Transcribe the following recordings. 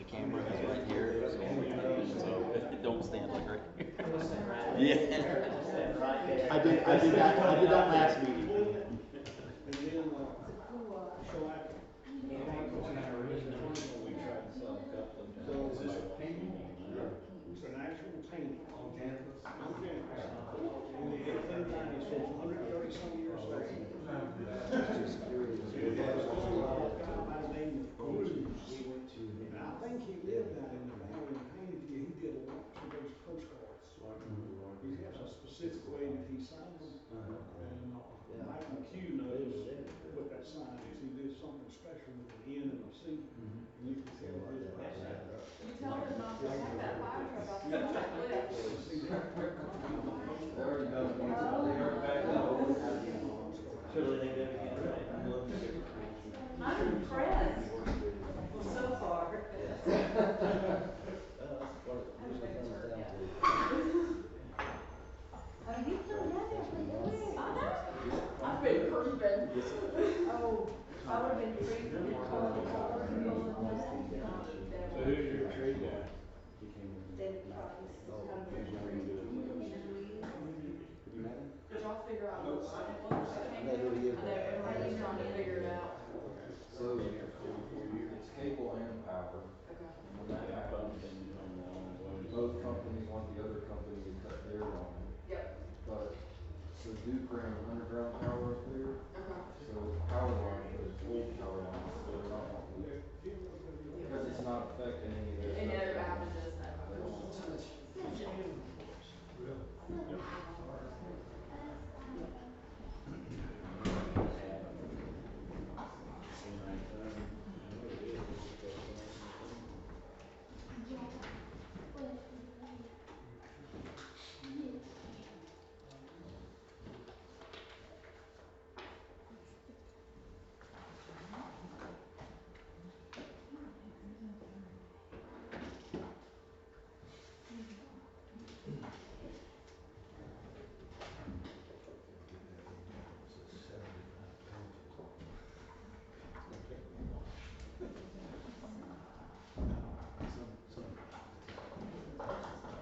camera is right here, so don't stand like right here. Yeah. I did that last meeting. And then, so I can. So is this a painting? It's an actual painting. On campus? On campus. And the 1890, so it's 130 some years old. It has a guy by the name of Cruz. And I think he lived down in the valley and painted here. He did a lot of those postcards. He has a specific way that he signs them. And Mike McHugh knows what that sign is. He did something special with an N and a C. And you can tell his process. You tell her not to have that fire truck off the cliff. They already got it. They already backed up. So they did it again. I'm impressed so far. Oh, you come down there pretty quick. I know. I've been creeping. Oh, I would have been creeping and calling the car and going down. So who's your tree guy? David Price. Did y'all figure out what line it was? I know everybody's trying to figure it out. So it's cable and power. Okay. When that happens, both companies want the other company to cut their line. Yep. But so Duke ran underground power up there. Okay. So the power line was full power line. So they're not because it's not affecting any of It their never stuff. happened to us that way.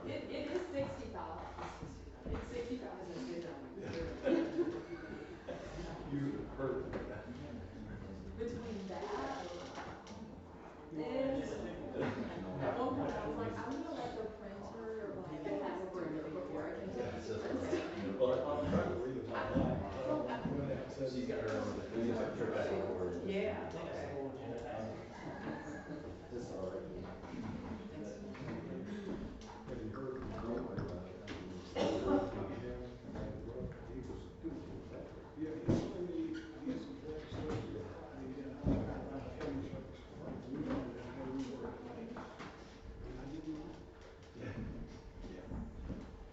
It is 65. It's 65 and it's You heard between that is at one point I was like, I'm gonna let the printer like have a printer before I can do this. She's got her own. Yeah. It's all right.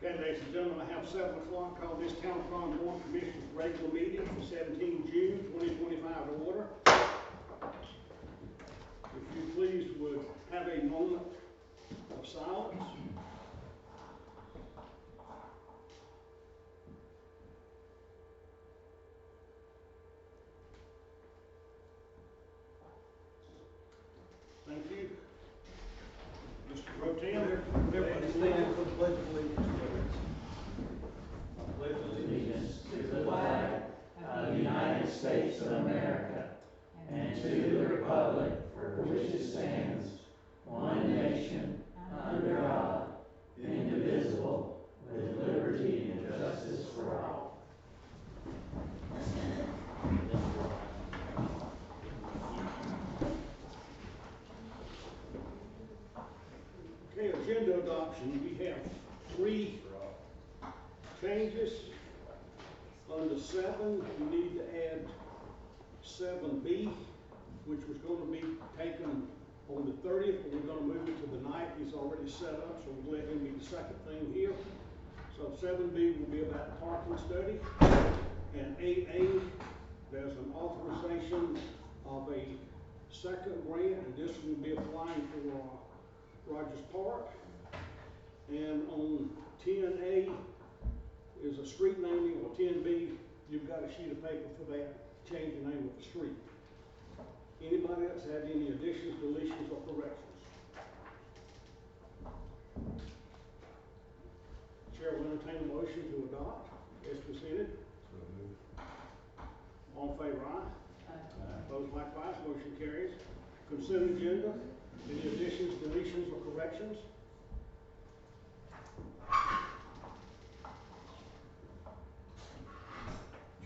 Okay, ladies and gentlemen, I have 7 o'clock, call this Town of Cron Board Commissioners regular meeting for 17 June 2025 to order. If you please would have a moment of silence. Thank you. Mr. Rotan, everybody stand for the pledge of allegiance. I pledge Allegiance to the flag of the United States of America and to the republic for which it stands, one nation, under God, indivisible, with liberty and justice for all. Okay, agenda adoption. We have 3 changes. Under 7, we need to add 7B, which was going to be taken on the 30th, but we're going to move it to the night. He's already set up, so we'll let him be the second thing here. So 7B will be about parking study. And 8A, there's an authorization of a second grant, and this will be applying for Rogers Park. And on 10A is a street naming, or 10B, you've got a sheet of paper for that, change the name of the street. Anybody else have any additions, deletions, or corrections? Chair will entertain a motion to adopt as presented. All in favor, aye? Opposed likewise, motion carries. Consent agenda, any additions, deletions, or corrections?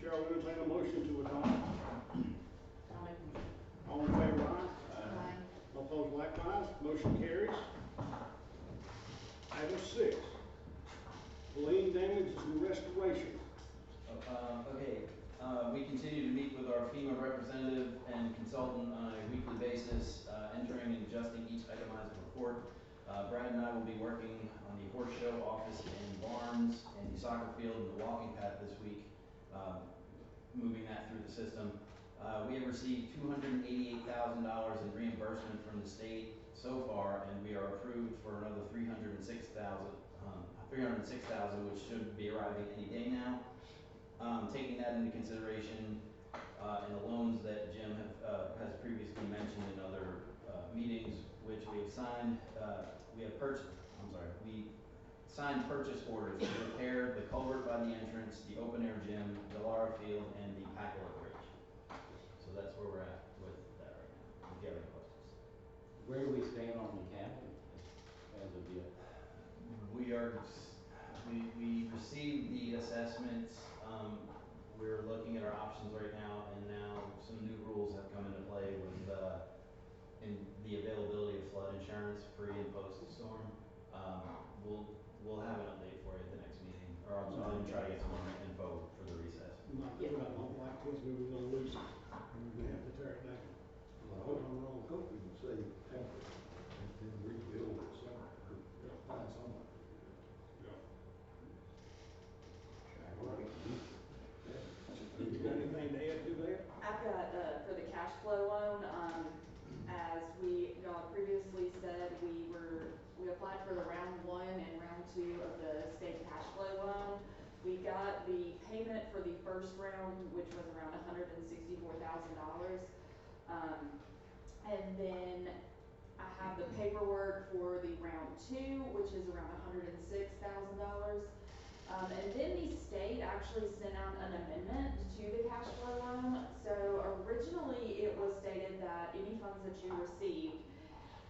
Chair will entertain a motion to adopt. All in favor, aye? Opposed likewise, motion carries. Item 6, lien damages and restoration. We continue to meet with our FEMA representative and consultant on a weekly basis, entering and adjusting each itemized report. Brad and I will be working on the horse show office and barns and the soccer field and the walking path this week, moving that through the system. We have received $288,000 in reimbursement from the state so far, and we are approved for another $306,000, which should be arriving any day now. Taking that into consideration, and the loans that Jim has previously mentioned in other meetings, which we have signed, we signed purchase orders to repair the culvert by the entrance, the open air gym, the Lara Field, and the Packlet Bridge. So that's where we're at with that right now. If you have any questions. Where do we stand on the capital as of yet? We received the assessments. We're looking at our options right now, and now some new rules have come into play with in the availability of flood insurance pre and post storm. We'll have an update for you at the next meeting, or I'll try to get some more info for the recess. Not good, I don't like this, we were gonna lose it, we have to tear it down. Well, I hope we can save half of it and then rebuild it somewhere, or find somewhere. You got anything to add to that? I've got, for the cash flow loan, as y'all previously said, we applied for the round 1 and round 2 of the state cash flow loan. We got the payment for the first round, which was around $164,000. And then I have the paperwork for the round 2, which is around $106,000. And then the state actually sent out an amendment to the cash flow loan. So originally it was stated that any funds that you received,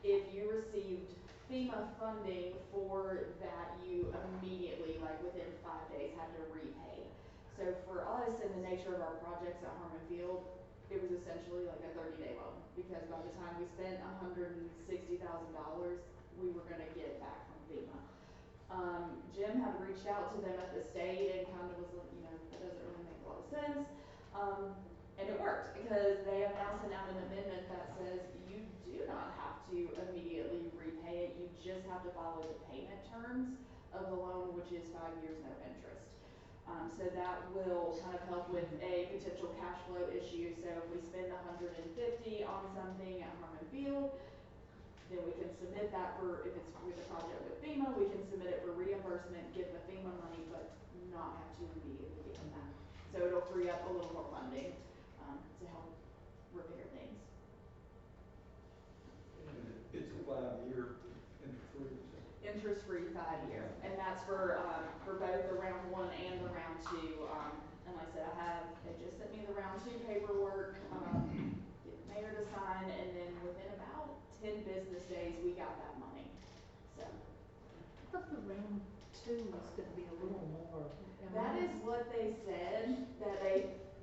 if you received FEMA funding for that, you immediately, like within 5 days, had to repay. So for us, in the nature of our projects at Harmon Field, it was essentially like a 30-day loan, because by the time we spent $160,000, we were gonna get it back from FEMA. Jim had reached out to them at the state and kind of was like, you know, that doesn't really make a lot of sense. And it worked, because they have now sent out an amendment that says you do not have to immediately repay it, you just have to follow the payment terms of the loan, which is 5 years, no interest. So that will kind of help with a potential cash flow issue. So if we spend $150 on something at Harmon Field, then we can submit that for, if it's with a project with FEMA, we can submit it for reimbursement, get the FEMA money, but not have to immediately give them that. So it'll free up a little more funding to help repair things. It's a 5-year interest-free. Interest-free 5-year, and that's for both the round 1 and the round 2. And like I said, they just sent me the round 2 paperwork, get the mayor to sign, and then within about 10 business days, we got that money. So I thought the round 2 was gonna be a little more. that is what they said, that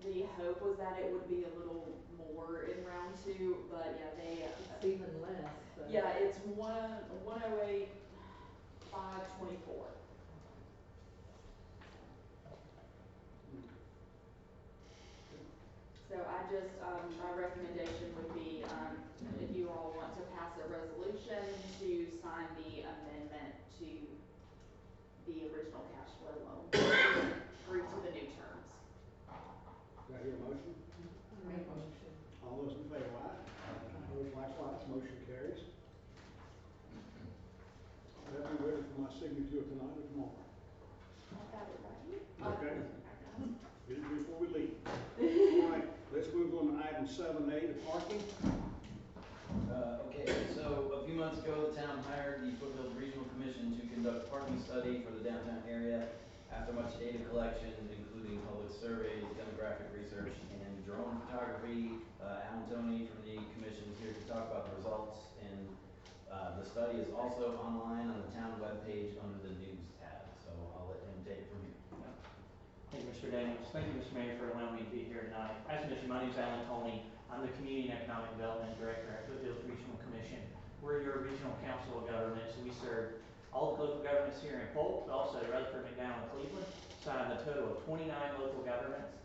the hope was that it would be a little more in round 2, but yeah, It's even less, but. yeah, it's 108,524. So I just, my recommendation would be, if you all want to pass a resolution to sign the amendment to the original cash flow loan, agree to the new terms. Do I hear a motion? Make a motion. All those in favor, aye? Opposed likewise, motion carries. That'll be ready for my signature tonight or tomorrow. I got it right. Okay. I got it. Get it before we leave. All right, let's move on to item 7A, the parking. Okay, so a few months ago, the town hired the Foothill Regional Commission commission to conduct parking study for the downtown area. After much data collection, including public surveys, demographic research, and drone photography, Alan Toney from the commission is here to talk about the results. And the study is also online on the town webpage under the news tab. So I'll let him take it from here. Thank you, Mr. Daniels. Thank you, Mr. Mayor, for allowing me to be here tonight. As mentioned, my name is Alan Toney. I'm the Community and Economic Development Director at Foothills Regional Commission. We're your regional council of governments. We serve all the local governments here in Polk, but also Rutherford, McDowell, and Cleveland. So I have a total of 29 local governments,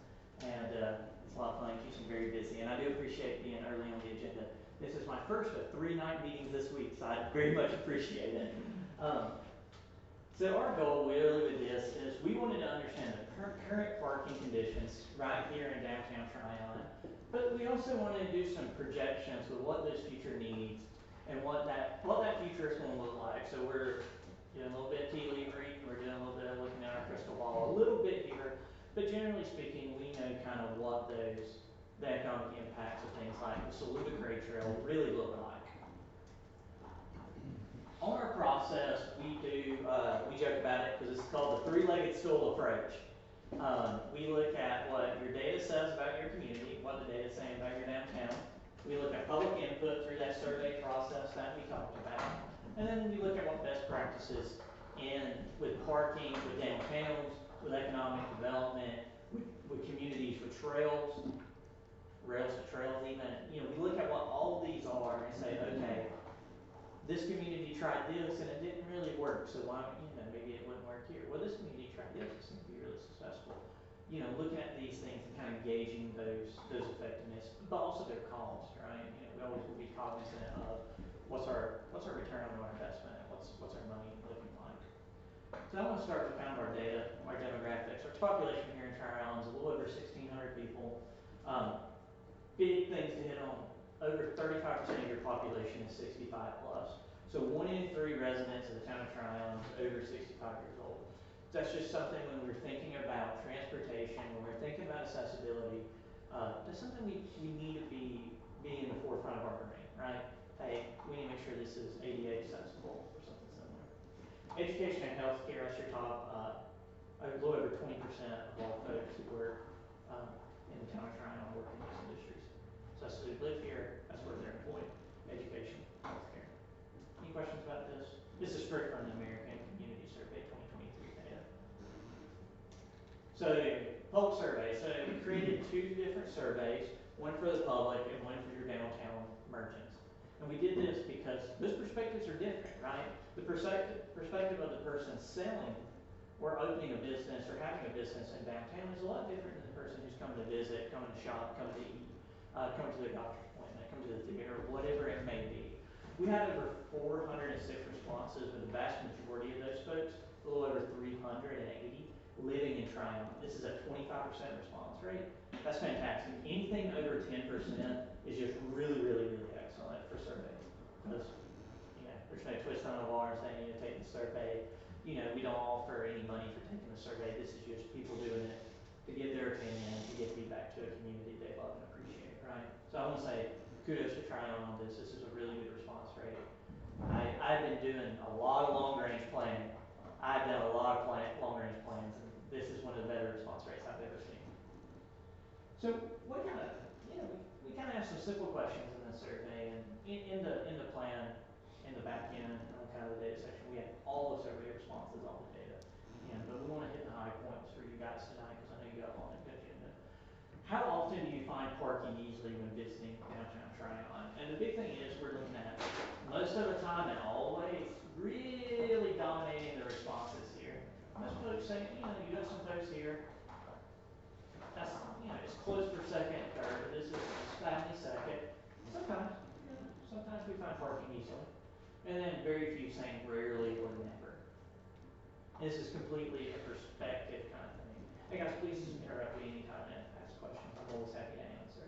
and it's a lot of fun. It keeps me very busy, and I do appreciate being early on the agenda. This is my first of 3 night meetings this week, so I very much appreciate it. So our goal really with this is we wanted to understand the current parking conditions right here in downtown Tryon, but we also wanted to do some projections with what those future needs and what that future is going to look like. So we're doing a little bit of tea leaf reading, we're doing a little bit of looking at our crystal ball, a little bit here, but generally speaking, we know kind of what the economic impacts of things like the Saluda Grade Trail really look like. On our process, we joke about it because it's called the 3-legged stool approach. We look at what your data says about your community, what the data is saying about your downtown. We look at public input through that survey process that we talked about. And then we look at what best practices with parking, with downtowns, with economic development, with communities, with rails to trails even. We look at what all of these are and say, okay, this community tried this and it didn't really work, so why, maybe it wouldn't work here. Well, this community tried this, it seemed to be really successful. Looking at these things and kind of gauging those effectiveness, but also their cost, right? We always will be cognizant of what's our return on our investment and what's our money looking like. So I want to start with kind of our data, our demographics. Our population here in Tryon is a little over 1,600 people. Big things to hit on. Over 35% of your population is 65 plus. So 1 in 3 residents of the town of Tryon is over 65 years old. That's just something when we're thinking about transportation, when we're thinking about accessibility, that's something we need to be in the forefront of our brain, right? Hey, we need to make sure this is ADA accessible or something similar. Education and healthcare, that's your top, a little over 20% of all folks who work in the town of Tryon work in these industries. So that's who live here, that's where they're employed. Education, healthcare. Any questions about this? This is straight from the American Community Survey 2023 data. So, public survey. So we created 2 different surveys, one for the public and one for your downtown merchants. And we did this because those perspectives are different, right? The perspective of the person selling or opening a business or having a business in downtown is a lot different than the person who's coming to visit, coming to shop, coming to eat, coming to their doctor's appointment, coming to the theater, whatever it may be. We had over 406 responses, with the vast majority of those folks, a little over 380, living in Tryon. This is a 25% response rate. That's fantastic. Anything over 10% is just really, really, really excellent for surveys. Because, there's no twist on the bar saying you need to take the survey. We don't offer any money for taking the survey. This is just people doing it to give their opinion, to give feedback to a community they love and appreciate, right? So I want to say kudos to Tryon on this. This is a really good response rate. I've been doing a lot of long-range planning. I've done a lot of long-range plans, and this is one of the better response rates I've ever seen. So what kind of, we kind of asked some simple questions in the survey, and in the plan, in the back end, on kind of the data section, we have all the survey responses on the data. But we want to hit the high points for you guys tonight because I know you got a long agenda. How often do you find parking easily when visiting downtown Tryon? And the big thing is we're looking at most of the time and always really dominating the responses here. Most folks say, you got some folks here. That's, it's close for second, third, but this is family second. Sometimes we find parking easily. And then very few saying rarely or never. This is completely a perspective kind of thing. Hey guys, please interrupt me anytime and ask questions. I'm always happy to answer.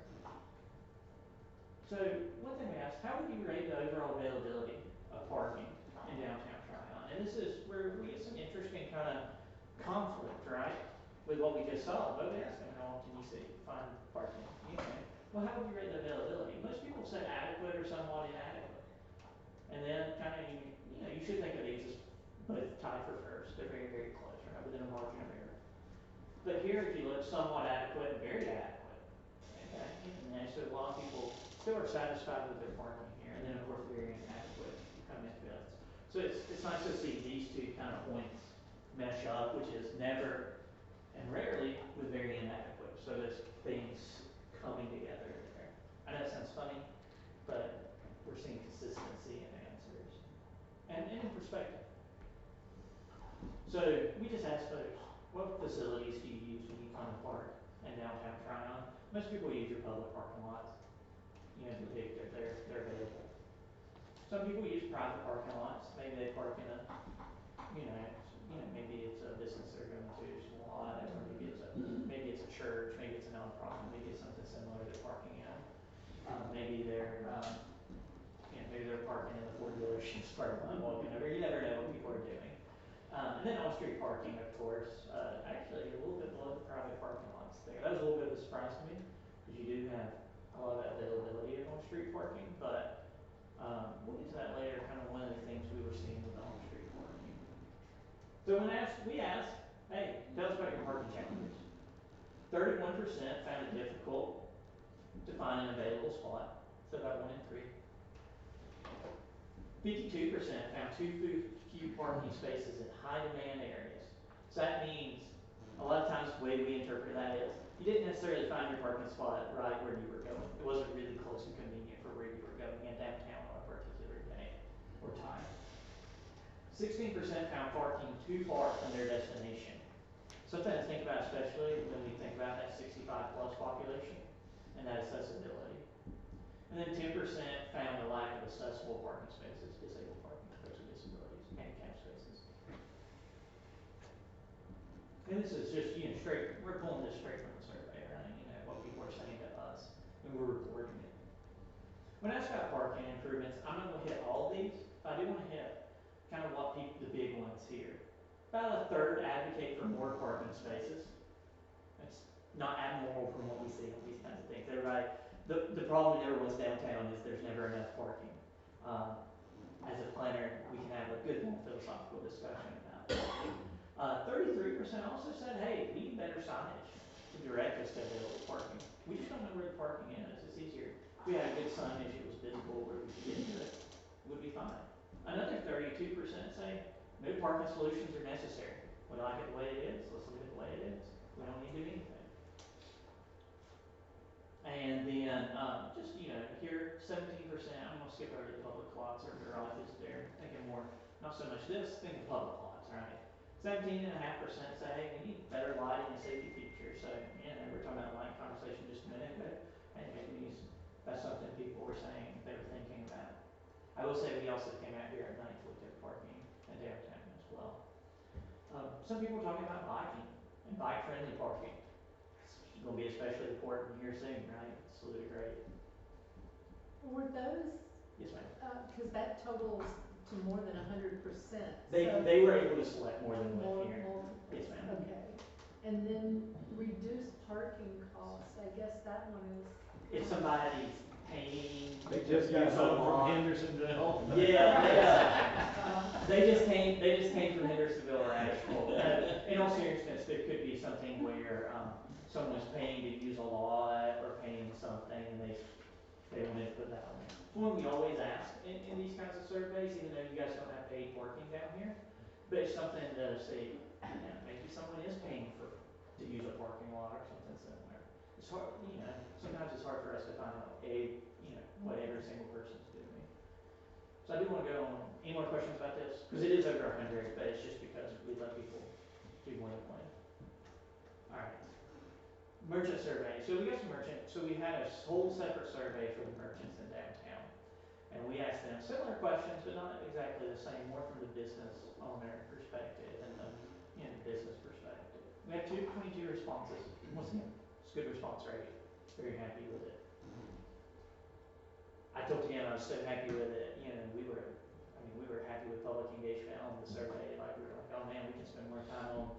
So one thing we asked, how would you rate the overall availability of parking in downtown Tryon? And this is where we get some interesting kind of conflict, right? With what we just saw. But we asked them, how often you find parking? Well, how would you rate the availability? Most people said adequate or somewhat inadequate. And then kind of, you should think of these as both tied for first. They're very, very close, right, within a margin of error. But here, if you look, somewhat adequate, very adequate. Okay, and so a lot of people still are satisfied with their parking here, and then of course very inadequate come into this. So it's nice to see these two kind of points mesh up, which is never and rarely with very inadequate. So there's things coming together there. I know it sounds funny, but we're seeing consistency in answers and in perspective. So we just asked folks, what facilities do you use when you come to park in downtown Tryon? Most people use your public parking lots. You know, they're available. Some people use private parking lots. Maybe they park in a, maybe it's a business they're going to, salon, or maybe it's a church, maybe it's a nonprofit, maybe it's something similar they're parking in. Maybe they're parking in the Ford dealership's parking lot, walking over. You never know what people are doing. And then on-street parking, of course, actually a little bit below the private parking lots there. That was a little bit of a surprise to me, because you do have a lot of availability of on-street parking, but we'll get to that later, kind of one of the things we were seeing with on-street parking. So we asked, hey, tell us about your parking challenges. 31% found it difficult to find an available spot, so about 1 in 3. 52% found too few parking spaces in high demand areas. So that means a lot of times the way we interpret that is you didn't necessarily find your parking spot right where you were going. It wasn't really close and convenient for where you were going in downtown on a particular day or time. 16% found parking too far from their destination. Something to think about, especially when we think about that 65 plus population and that accessibility. And then 10% found the lack of accessible parking spaces, disabled parking spaces with disabilities, handicap spaces. And this is just, we're pulling this straight from the survey, right? What people are saying to us, and we're reporting it. When I ask about parking improvements, I'm not going to hit all of these, but I do want to hit kind of the big ones here. About a third advocate for more parking spaces. That's not abnormal from what we see on these kinds of things. The problem with everyone's downtown is there's never enough parking. As a planner, we can have a good philosophical discussion about it. 33% also said, hey, we need better signage to direct us to available parking. We just don't know where the parking is. It's easier. If we had a good signage, it was visible where we could get to it, it would be fine. Another 32% say, no parking solutions are necessary. We like it the way it is. Let's leave it the way it is. We don't need to do anything. And then, here, 17%, I'm going to skip over the public lots or garages there, thinking more, not so much this, think of public lots, right? 17.5% say, we need better lighting and safety features. So, we're talking about lighting conversation just a minute, but that's something people were saying they were thinking about. I will say we also came out here at night to look at parking in downtown as well. Some people are talking about biking and bike-friendly parking. It's going to be especially important here soon, right? Salute grade. Were those, Yes, ma'am. because that totals to more than 100%. They were able to select more than one here. Yes, ma'am. Okay. And then reduced parking costs, I guess that one is. If somebody's paying. They just got home from Hendersonville. Yeah. They just came from Hendersonville or Asheville. In all seriousness, there could be something where someone's paying to use a lot or paying something and they wanted to put that on there. One we always ask in these kinds of surveys, even though you guys don't have paid parking down here, but it's something to say, maybe someone is paying to use a parking lot or something similar. It's hard, sometimes it's hard for us to find out what every single person's doing. So I do want to go on. Any more questions about this? Because it is over 100, but it's just because we let people do more than one. All right. Merchant survey. So we got some merchants. So we had a whole separate survey for the merchants in downtown. And we asked them similar questions, but not exactly the same, more from the business owner perspective and the business perspective. We had 22 responses. Once again, it's a good response rate. Very happy with it. I told him I was so happy with it. We were happy with public engagement on the survey. Like we were like, oh man, we can spend more time on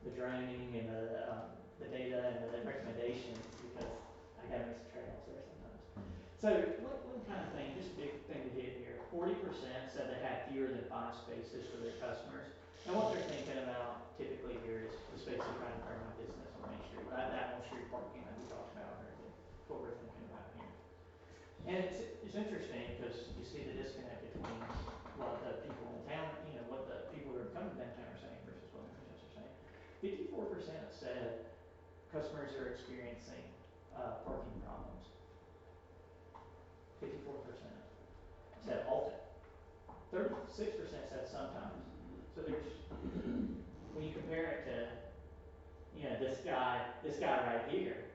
the droning and the data and the recommendations because I got to make some trade-offs there sometimes. So one kind of thing, just a big thing to hit here. 40% said they had fewer than 5 spaces for their customers. And what they're thinking about typically here is the space they're trying to bring my business on Main Street, that on street parking that we talked about earlier, what we're thinking about here. And it's interesting because you see the disconnect between what the people in town, what the people who are coming downtown are saying versus what the residents are saying. 54% said customers are experiencing parking problems. 54% said often. 36% said sometimes. So there's, when you compare it to, this guy right here,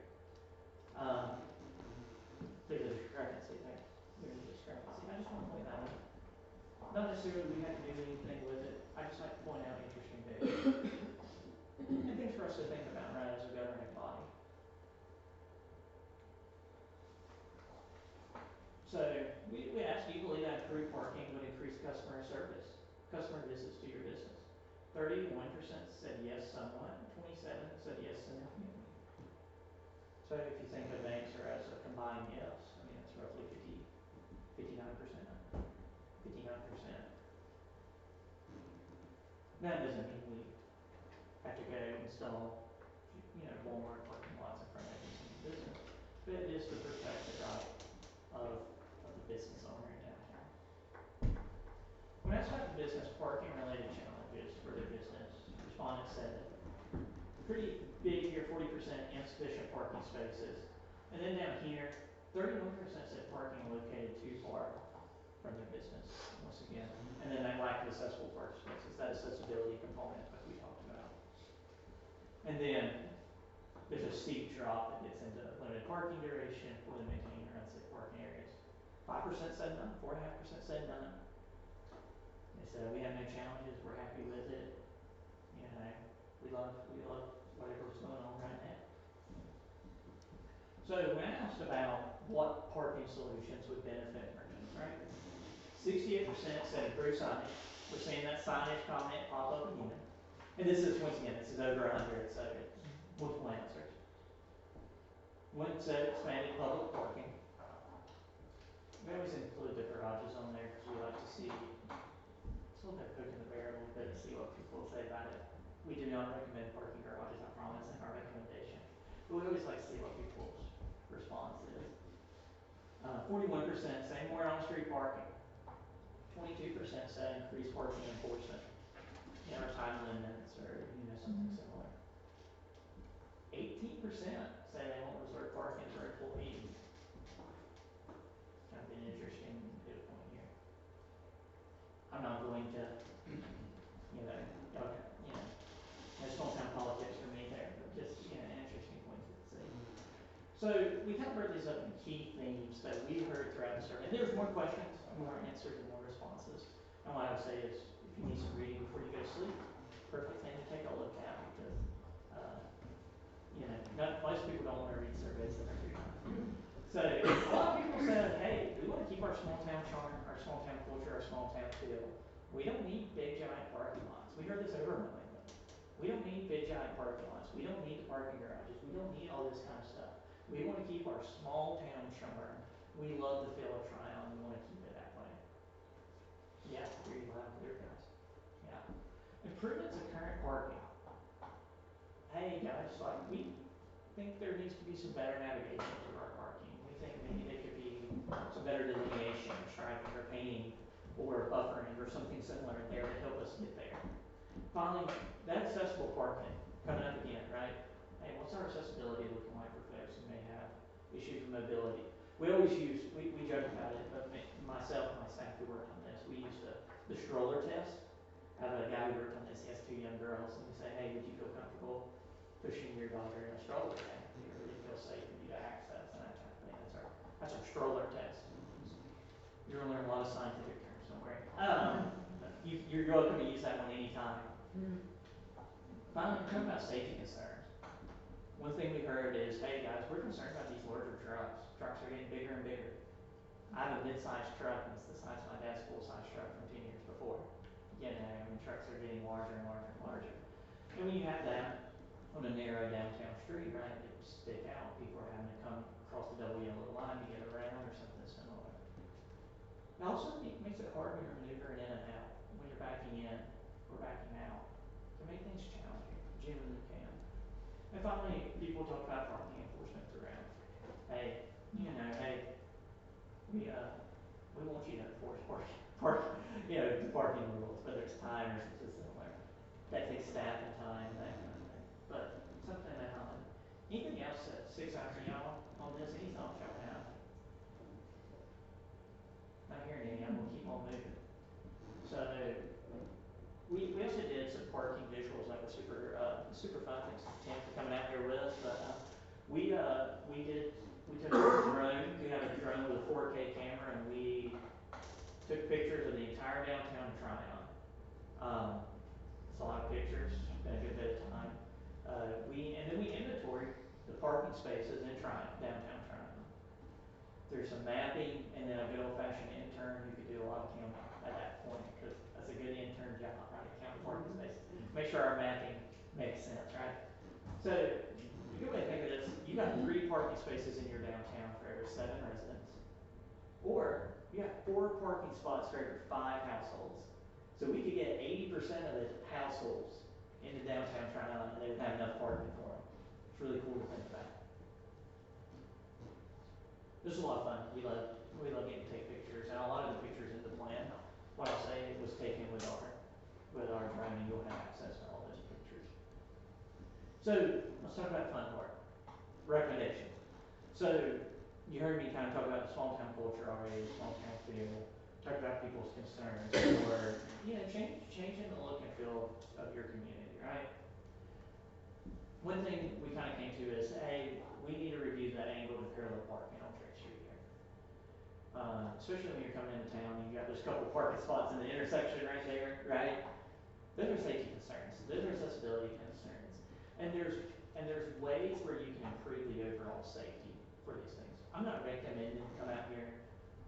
there's a discrepancy there. There's a discrepancy. I just want to point that out. Not necessarily we have to do anything with it. I just like to point out interesting data. And things for us to think about, right, as a governing body. So we asked, do you believe that improved parking would increase customer service, customer visits to your business? 31% said yes somewhat, 27% said yes significantly. So if you think of answer as a combined yes, I mean it's roughly 59%. That doesn't mean we have to go install, Walmart parking lots in front of every single business, but it is the perspective, right, of the business owner in downtown. When asked about the business parking related challenges for their business, respondents said pretty big here, 40% insufficient parking spaces. And then down here, 31% said parking located too far from their business, once again. And then that lack of accessible parking spaces, that accessibility component that we talked about. And then there's a steep drop that gets into limited parking duration, poorly maintained or unsafe parking areas. 5% said none, 4.5% said none. They said we have no challenges, we're happy with it. We love whatever's going on right now. So when asked about what parking solutions would benefit merchants, right? 68% said improve signage. We're seeing that signage comment pop up again. And this is, once again, this is over 100, so it's multiple answers. One said expanded public parking. We always include the garages on there because we like to see, it's a little bit poking the bear a little bit to see what people say about it. We do not recommend parking garages, I promise, in our recommendation. But we always like to see what people's response is. 41% say more on-street parking. 22% say increased parking enforcement. Or time limits or something similar. 18% say they want reserved parking for employees. Kind of an interesting data point here. I'm not going to, small town politics for me there, but just an interesting point to see. So we kind of broke these up in key themes that we heard throughout the survey. And there's more questions, more answers, and more responses. And what I would say is, if you need some reading before you go to sleep, perfect thing to take a look at because, most people don't want to read surveys that are free time. So a lot of people said, hey, we want to keep our small town charm, our small town culture, our small town feel. We don't need big giant parking lots. We heard this overwhelmingly. We don't need big giant parking lots. We don't need the parking garages. We don't need all this kind of stuff. We want to keep our small town charm. We love the feel of Tryon. We want to keep it that way. Yeah, hear you loud and clear, guys. Yeah. Improvements of current parking. Hey guys, we think there needs to be some better navigation to our parking. We think maybe there could be some better delineation, or striping, or painting, or buffering, or something similar there to help us get there. Finally, that accessible parking, coming up again, right? Hey, what's our accessibility looking like for folks who may have issues with mobility? We always use, we joke about it, but myself and my staff who worked on this, we used the stroller test. I have a guy who worked on this, he has 2 young girls, and we say, hey, would you feel comfortable pushing your daughter in a stroller test? Do you really feel safe for you to access and that kind of thing? That's our stroller test. You're gonna learn a lot of scientific terms, don't worry. You're welcome to use that one anytime. Finally, we're talking about safety concerns. One thing we heard is, hey guys, we're concerned about these larger trucks. Trucks are getting bigger and bigger. I have a mid-sized truck, and it's the size of my dad's full-size truck from 10 years before. Trucks are getting larger and larger and larger. And when you have that on a narrow downtown street, right, it would stick out. People are having to come across the double yellow line to get around or something similar. It also makes it hard when you're backing out, can make things challenging, genuinely can. And finally, people talk about parking enforcement throughout. Hey, hey, we want you to enforce the parking rules, whether it's time or something similar. That takes staff and time and that kind of thing. But something that anything else that sticks out to y'all on this, any thoughts y'all have? Not hearing any, I'm gonna keep on moving. So we also did some parking visuals that were super fun. Thanks to Tim for coming out here with us. But we took a drone. We have a drone with a 4K camera, and we took pictures of the entire downtown Tryon. It's a lot of pictures. Been a good bit of time. And then we inventoried the parking spaces in downtown Tryon. There's some mapping, and then a good old-fashioned intern who could do a lot of counting at that point, because that's a good intern job, right? Count parking spaces. Make sure our mapping makes sense, right? So a good way to think of this: you got 3 parking spaces in your downtown for every 7 residents, or you have 4 parking spots for every 5 households. So we could get 80% of the households into downtown Tryon, and they would have enough parking for them. It's really cool to think about. This is a lot of fun. We love getting to take pictures, and a lot of the pictures in the plan, what I'll say, was taken with our drone, and you'll have access to all those pictures. So let's talk about the fun part. Recommendations. So you heard me kind of talk about the small town culture already, the small town feel, talk about people's concerns, or changing the look and feel of your community, right? One thing we kind of came to is, hey, we need to review that angled and parallel parking on Church Street here. Especially when you're coming into town, you got those couple parking spots in the intersection right there, right? Those are safety concerns. Those are accessibility concerns. And there's ways where you can improve the overall safety for these things. I'm not recommending come out here,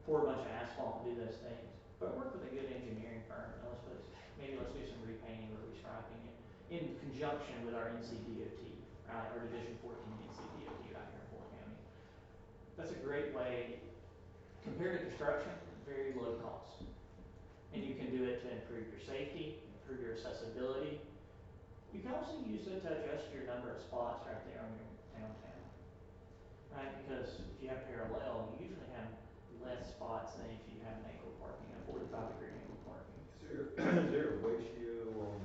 pour a bunch of asphalt and do those things, but work with a good engineering firm and let's do some repainting or restriping it in conjunction with our NCDOT, right, our Division 14 NCDOT out here in Fort County. That's a great way, compared to construction, very low cost. And you can do it to improve your safety, improve your accessibility. You can also use it to adjust your number of spots right there on your downtown, right? Because if you have parallel, you usually have less spots than if you have an angle parking, a 45-degree angle parking. Is there a ratio on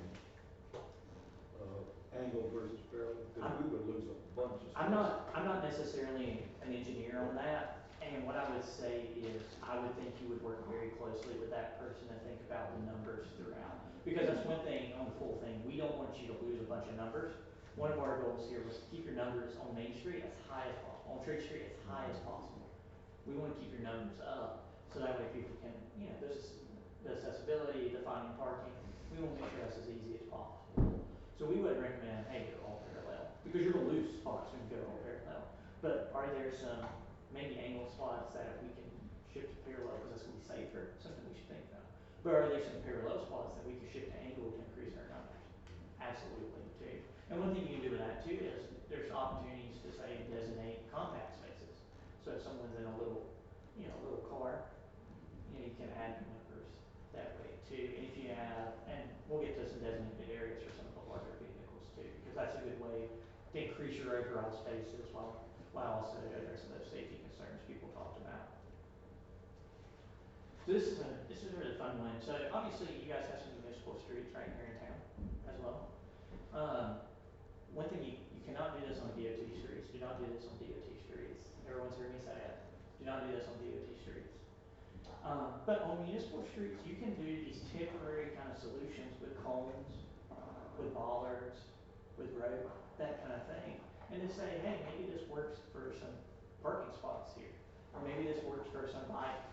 angle versus parallel? Because we would lose a bunch of I'm spots. not necessarily an engineer on that, and what I would say is I would think you would work very closely with that person to think about the numbers throughout. Because that's one thing on the full thing, we don't want you to lose a bunch of numbers. One of our goals here was to keep your numbers on Main Street as high as possible, on Church Street as high as possible. We want to keep your numbers up, so that way people can, there's the accessibility, the finding parking, we want to make sure that's as easy as possible. So we would recommend, hey, go all parallel, because you're going to lose spots when you go all parallel. But are there some maybe angle spots that we can shift to parallel because that's going to be safer? Something we should think about. But are there some parallel spots that we can shift to angle to increase our numbers? Absolutely, too. And one thing you can do with that too is there's opportunities to say designate compact spaces. So if someone's in a little car, you can add numbers that way too. And if you have, and we'll get to some designated areas for some of the larger vehicles too, because that's a good way to increase your overall spaces while also addressing those safety concerns people talked about. So this is a really fun one. So obviously you guys have some municipal streets right here in town as well. One thing you cannot do this on DOT streets. Do not do this on DOT streets. Everyone's heard me say it. Do not do this on DOT streets. But on municipal streets, you can do these temporary kind of solutions with cones, with bollards, with rope, that kind of thing. And to say, hey, maybe this works for some parking spots here. Or maybe this works for some bike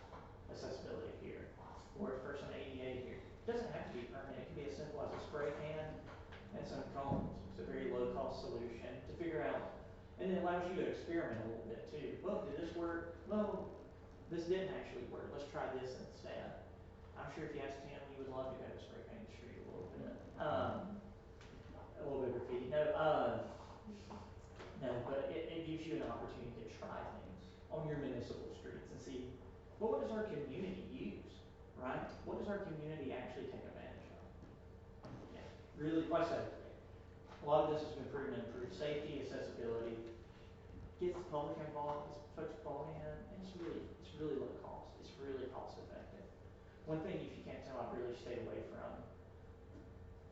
accessibility here. Or for some ADA here. It doesn't have to be permanent. It can be as simple as a spray can and some cones. It's a very low cost solution to figure out. And it allows you to experiment a little bit too. Well, did this work? Well, this didn't actually work. Let's try this instead. I'm sure if you asked Tim, he would love to go to spray paint the street a little bit. A little bit of graffiti. No, but it gives you an opportunity to try things on your municipal streets and see, well, what does our community use, right? What does our community actually take advantage of? really, like I said, a lot of this has been proven to improve safety, accessibility, gets the public involved, gets folks bought in, and it's really low cost. It's really cost effective. One thing, if you can't tell, I've really stayed away from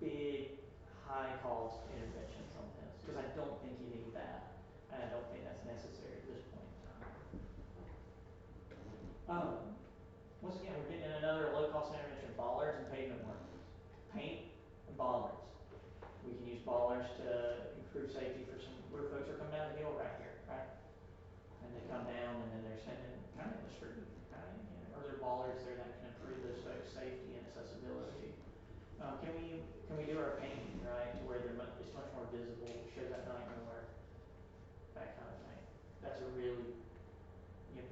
big, high cost interventions on this, because I don't think you need that, and I don't think that's necessary at this point in time. Once again, we're getting in another low cost intervention, bollards and pavement markings. Paint and bollards. We can use bollards to improve safety for some, where folks are coming down the hill right here, right? And they come down and then they're standing kind of in the street, right? You know, or there are bollards there that can improve those folks' safety and accessibility. Can we do our painting, right, to where it's much more visible, shows that night more, that kind of thing. That's a really,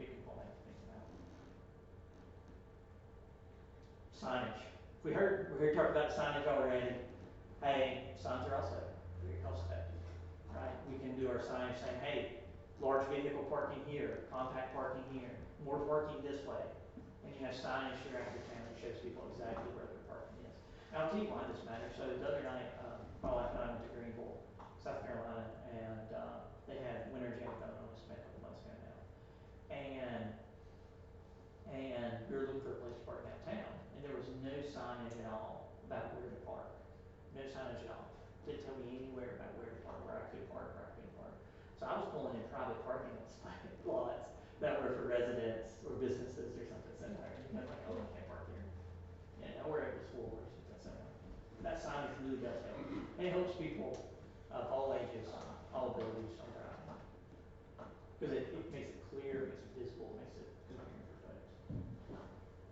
big component to think about. Signage. We heard talk about signage already. Hey, signs are also very cost effective, right? We can do our signage saying, hey, large vehicle parking here, compact parking here, more parking this way. And you have signage throughout your town that shows people exactly where their parking is. And I'll tell you why this matters. So the other night, my wife and I went to Greenville, South Carolina, and they had Winter Jam going on. It's been a couple months ago now. And we were looking for a place to park downtown, and there was no signage at all about where to park. No signage at all. Didn't tell me anywhere about where to park, where I could park, where I couldn't park. So I was pulling in private parking lots that were for residents or businesses or something similar. And I was like, oh, I can't park here. Yeah, or it was full or something similar. That signage really does help. And it helps people of all ages, all abilities from driving. Because it makes it clear, it makes it visible, it makes it convenient for folks.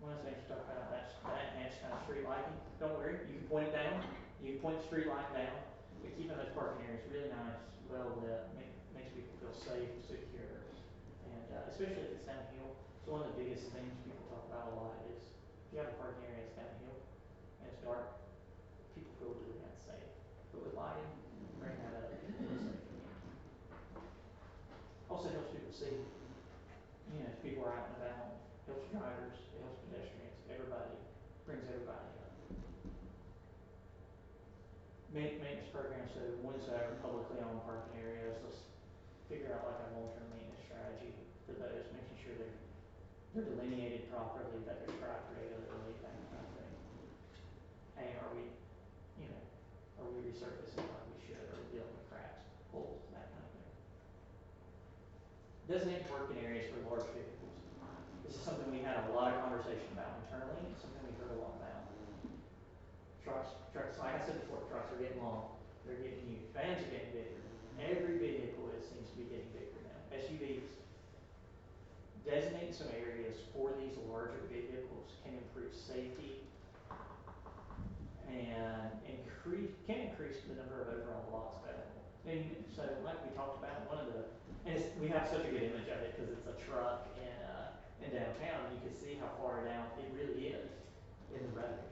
One of the things you talk about, that enhanced kind of street lighting. Don't worry, you can point it down. You can point the street light down. But keeping those parking areas really nice, well lit, makes people feel safe, secure, and especially if it's downhill. So one of the biggest things people talk about a lot is if you have a parking area that's downhill and it's dark, people feel really unsafe. But with lighting, bring that up, people feel safe again. Also helps people see. If people are out and about, helps drivers, it helps pedestrians, everybody, brings everybody up. Maintenance programs, so ones that are publicly owned parking areas, let's figure out like a long-term maintenance strategy for those, making sure they're delineated properly, that they're striped regularly, that kind of thing. Hey, are we resurfacing like we should? Are we dealing with cracks, holes, that kind of thing? Designated parking areas for large vehicles. This is something we had a lot of conversation about internally, and something we heard a lot about. Trucks, like I said before, trucks are getting long, they're getting huge, vans are getting bigger. Every vehicle seems to be getting bigger now. SUVs. Designating some areas for these larger vehicles can improve safety and can increase the number of overall lots available. And so, like we talked about, we have such a good image of it because it's a truck in downtown, and you can see how far down it really is in the road.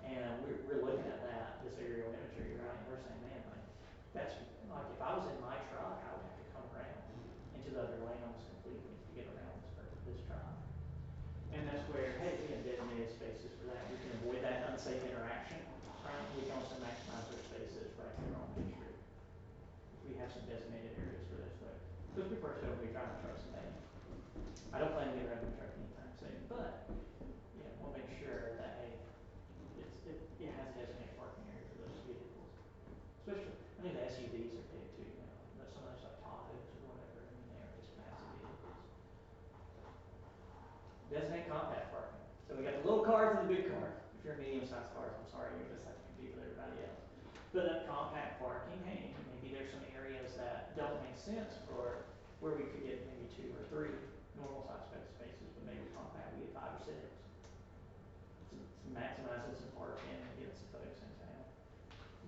And we're looking at this aerial imagery, right? And we're saying, man, that's like if I was in my truck, I would have to come around into the other lane almost completely to get around this truck. And that's where, hey, we have designated spaces for that. We can avoid that unsafe interaction, right? We can also maximize those spaces right there on Main Street. If we have some designated areas for those folks. Those people are still going to be driving trucks and vans. I don't plan to get rid of a truck anytime soon, but we'll make sure that it has a designated parking area for those vehicles. Especially, I think the SUVs are big too now. Some of those like Tahoes or whatever, they are just massive vehicles. Designate compact parking. So we got the little cars and the big cars. If you're medium-sized cars, I'm sorry, you're just like to compete with everybody else. But that compact parking, hey, maybe there's some areas that don't make sense for where we could get maybe 2 or 3 normal size spaces, but maybe compact we get 5 or 6. Maximizing some parking and getting some folks in town.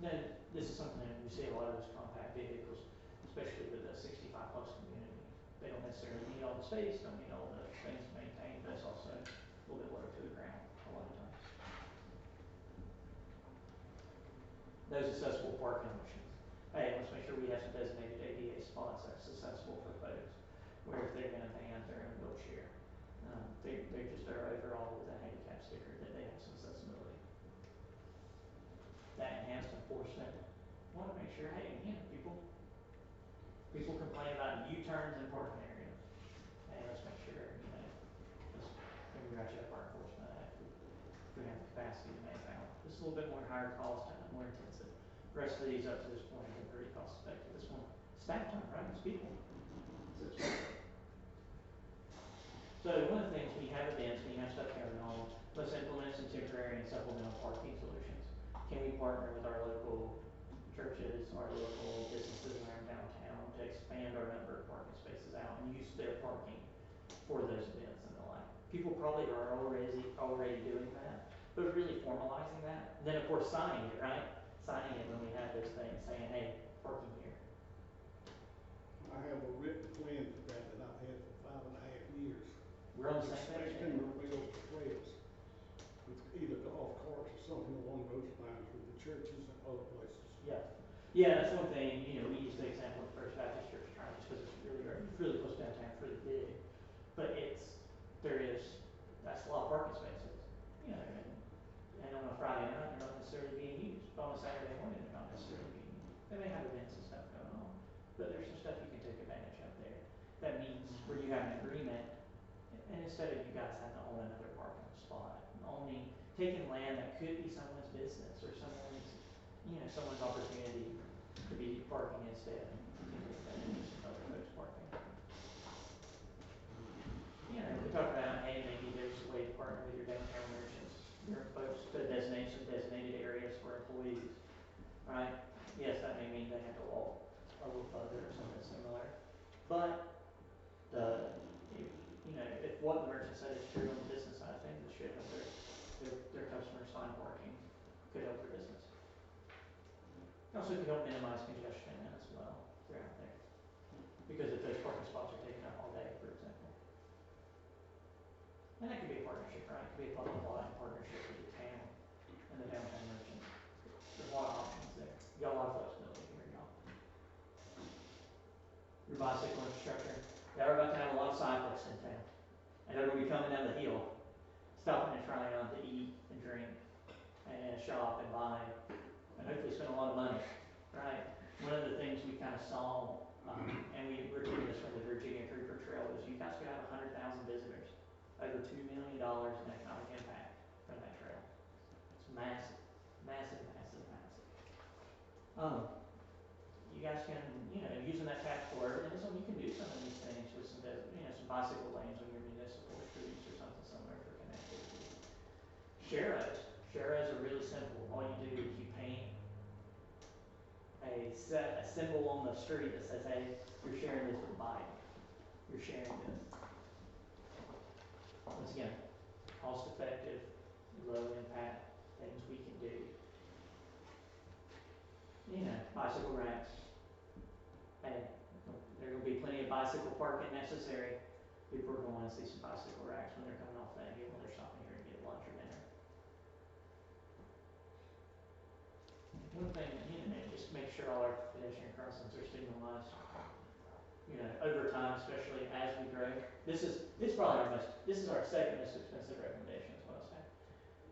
Then this is something that we see a lot of those compact vehicles, especially with the 65+ community. They don't necessarily need all the space, don't need all the things to maintain, but it's also a little bit lower to the ground a lot of times. Those accessible parking options. Hey, let's make sure we have some designated ADA spots that's accessible for folks, where if they're in a van, they're in a wheelchair. They just are overall with a handicap sticker that they have some accessibility. That enhancement enforcement, want to make sure, hey, you know, people complain about U-turns in parking areas. Hey, let's make sure, you know, let's maybe ratchet up our enforcement act if we have the capacity to make out. This is a little bit more higher cost and more intensive. The rest of these up to this point have been pretty cost effective. This one, staff time, right? It's people. It's expensive. So one of the things, when you have events, when you have stuff going on, let's implement some temporary and supplemental parking solutions. Can we partner with our local churches, our local businesses around downtown to expand our number of parking spaces out and use their parking for those events and the like? People probably are already doing that, but really formalizing that. And then of course signing it, right? Signing it when we have those things saying, hey, parking here. I have a written plan for that I've had for 5.5 years. We're on the same page. Expanding the rails to trails, with either golf carts or something along those lines with the churches and other places. Yeah, that's one thing, you know, we use the example of First Baptist Church, right, just because it's really close downtown, it's really big. But that's a lot of parking spaces, you know, and on a Friday night, they're not necessarily being used, but on a Saturday morning, they're not necessarily being used. They may have events and stuff going on, but there's some stuff you can take advantage of there. That means where you have an agreement, and instead of you guys having to own another parking spot, and owning, taking land that could be someone's business or someone's opportunity to be parking instead, you can take that into some other folks' parking. You know, we talk about, hey, maybe there's a way to partner with your downtown merchants, your folks to designate some designated areas for employees, right? Yes, that may mean they have to walk a little further or something similar, but if what the merchant said is true on the business side of things, it should help their customers find parking, could help their business. Also could help minimize congestion as well throughout there. Because if those parking spots are taken up all day, for example. And that could be a partnership, right? It could be a public lot in partnership with the town and the downtown merchant. There's a lot of options there. You got a lot of flexibility here, y'all. Your bicycle infrastructure. They're about to have a lot of cyclists in town. And they're going to be coming down the hill, stopping and trying on to eat and drink and shop and buy and hopefully spend a lot of money, right? One of the things we kind of saw, and we're doing this from the Virginia Creeper Trail, is you guys could have 100,000 visitors, over $2 million in economic impact from that trail. It's massive, massive, massive, massive. You guys can, using that taxable urbanism, you can do some of these things with some bicycle lanes on your municipal streets or something similar for connectivity. Sharos are really simple. All you do is you paint a symbol on the street that says, hey, you're sharing this with a bike. You're sharing this. Once again, cost effective, low impact things we can do. Bicycle racks. Hey, there will be plenty of bicycle parking necessary. People are going to want to see some bicycle racks when they're coming off that hill when they're stopping here to get lunch or dinner. One thing, just make sure all our pedestrian crossings are signalized. Over time, especially as we grow. This is our second most expensive recommendation, is what I'll say.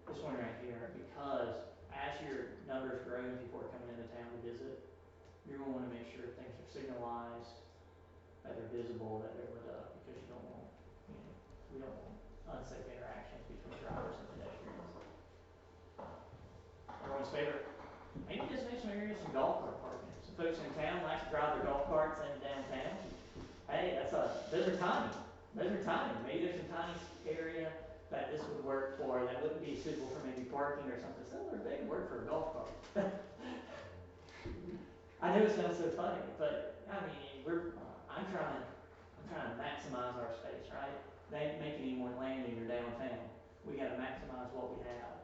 This one right here, because as your numbers grow and people are coming into town to visit, you're going to want to make sure things are signalized, that they're visible, that they're lit up, because we don't want unsafe interactions between drivers and pedestrians. Everyone's favorite. Maybe just make some areas for golf cart parking. Some folks in town like to drive their golf carts in downtown. Hey, those are tiny. Maybe there's a tiny area that this would work for that wouldn't be suitable for maybe parking or something similar. They can work for a golf cart. I know it sounds so funny, but I'm trying to maximize our space, right? They ain't making any more land in your downtown. We got to maximize what we have.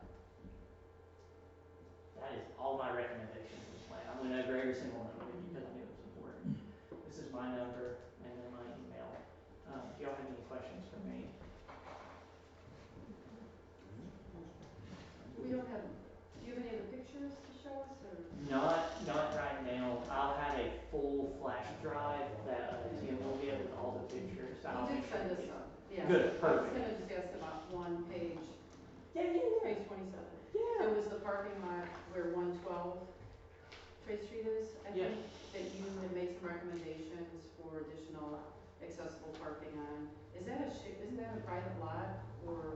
That is all my recommendations in this plan. I went over every single one of it because I knew it was important. This is my number and then my email. Do y'all have any questions for me? Do you have any other pictures to show us, or? Not right now. I'll have a full flash drive that Tim will get with all the pictures. You did send us some, yeah. Good, perfect. I was gonna just ask about one page, Yeah. page 27. Yeah. It was the parking lot where 112 Trace Street is, I Yeah. think, that you had made some recommendations for additional accessible parking on. Is that isn't that a private lot, or?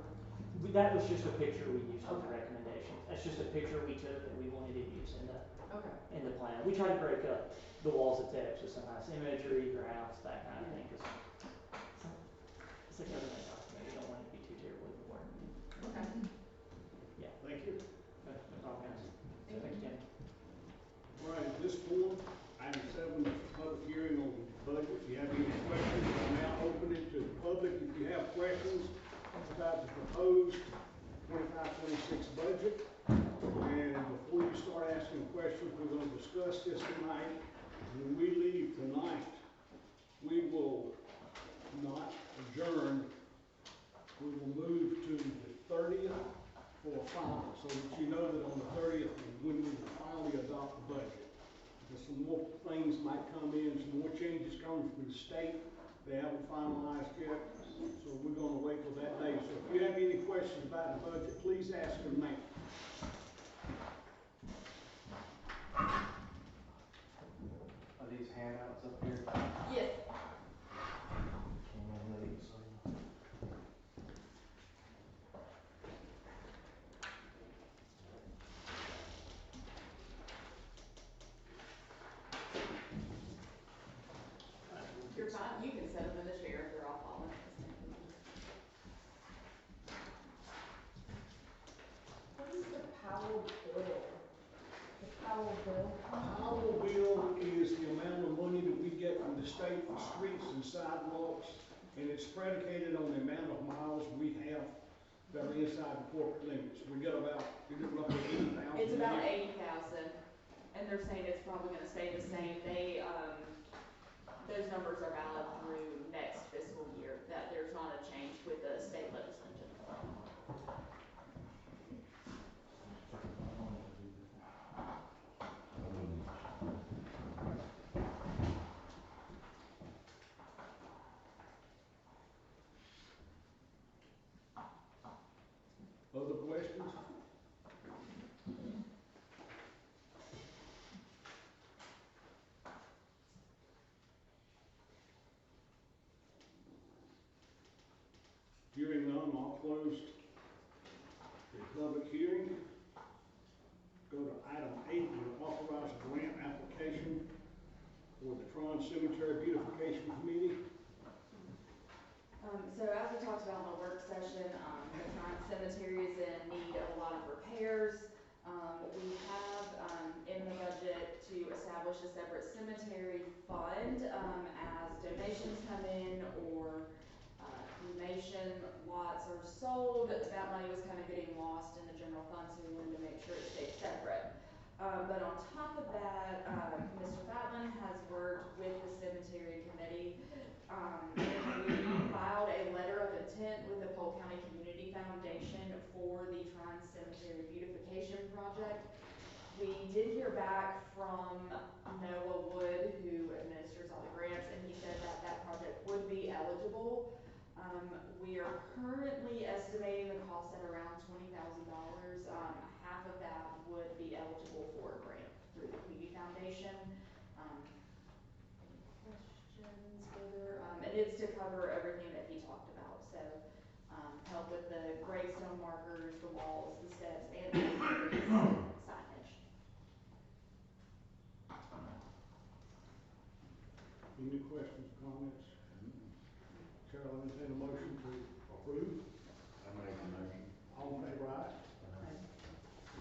That was just a picture we used for the Okay. recommendations. That's just a picture we took that we wanted to use Okay. in the plan. We tried to break up the walls of text with some nice imagery, graphs, that kind of thing, because it's like everything else, you don't want it to be too terribly boring. Okay. Yeah. Thank you. No problem, guys. Thank Thanks, Tim. All right, at this point, item 7 is the public hearing on the budget. If you have any questions, I'll now open it to the public. If you have questions about the proposed 25-26 budget, and before you start asking questions, we're going to discuss this tonight. When we leave tonight, we will not adjourn. We will move to the 30th for a final, so that you know that on the 30th, when we finally adopt the budget. There's some more things might come in, some more changes coming from the state. They haven't finalized yet, so we're gonna wait till that day. So if you have any questions about the budget, please ask them now. Are these handouts up here? Yes. You're fine, you can set them in the chair if they're all falling. What is the Powell bill? The Powell bill? Our bill is the amount of money that we get from the state for streets and sidewalks, and it's predicated on the amount of miles we have that are inside the corporate limits. We get roughly 80,000. It's about 80,000, and they're saying it's probably gonna stay the same. Those numbers are valid through next fiscal year, that there's not a change with the state legislation. Other questions? Hearing none, I'll close the public hearing. Go to item 8, to authorize a grant application for the Tron Cemetery Beautification Committee. So as we talked about in the work session, the Trine Cemetery is in need of a lot of repairs. We have, in the budget to establish a separate cemetery fund, as donations come in or, cremation lots are sold. That money was kind of getting lost in the general fund, so we wanted to make sure it stayed separate. But on top of that, Mr. Fatman has worked with the cemetery committee. We filed a letter of intent with the Polk County Community Foundation for the Trine Cemetery Beautification Project. We did hear back from Noah Wood, who administers all the grants, and he said that that project would be eligible. We are currently estimating the cost at around $20,000. Half of that would be eligible for a grant through the Community Foundation. Questions further? And it's to cover everything that he talked about. So, help with the gravestone markers, the walls, the steps, and the signage. Any questions, comments? Chair will entertain a motion to approve. I make a motion. All in favor, aye?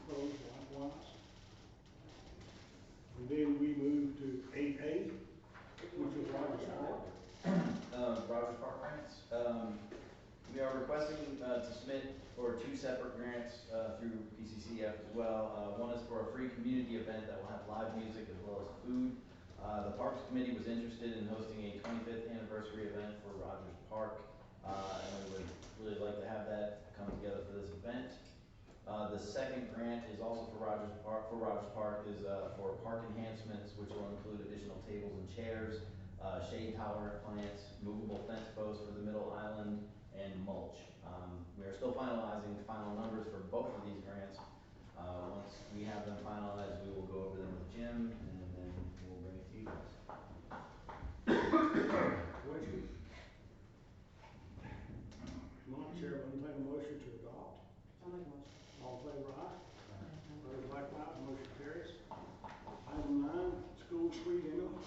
Opposed, likewise. And then we move to 8A, which is Rogers Park. Rogers Park grants. We are requesting to submit for 2 separate grants through PCCF as well. One is for a free community event that will have live music as well as food. The Parks Committee was interested in hosting a 25th anniversary event for Rogers Park, and we would really like to have that come together for this event. The second grant is also for Rogers Park. Is for park enhancements, which will include additional tables and chairs, shade tolerant plants, movable fence posts for the middle island, and mulch. We are still finalizing final numbers for both of these grants, Once we have them finalized, we will go over them with Jim, and then we'll bring it to you guys. Questions? Not Chair, I'll entertain a motion to adopt. I'll make a motion. All in favor, aye? Opposed, likewise, motion carries. Item 9, School Street, Emily.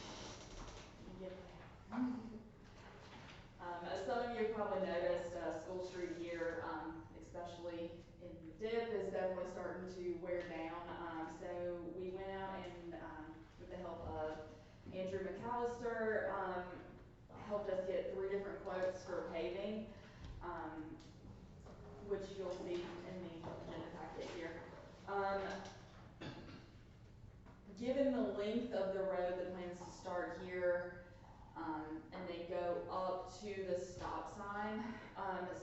Yep. As some of you have probably noticed, School Street here, especially in the dip, is definitely starting to wear down. So we went out and, with the help of Andrew McAllister, helped us get 3 different quotes for paving, which you'll see in the agenda packet here. Given the length of the road that plans to start here, and they go up to the stop sign,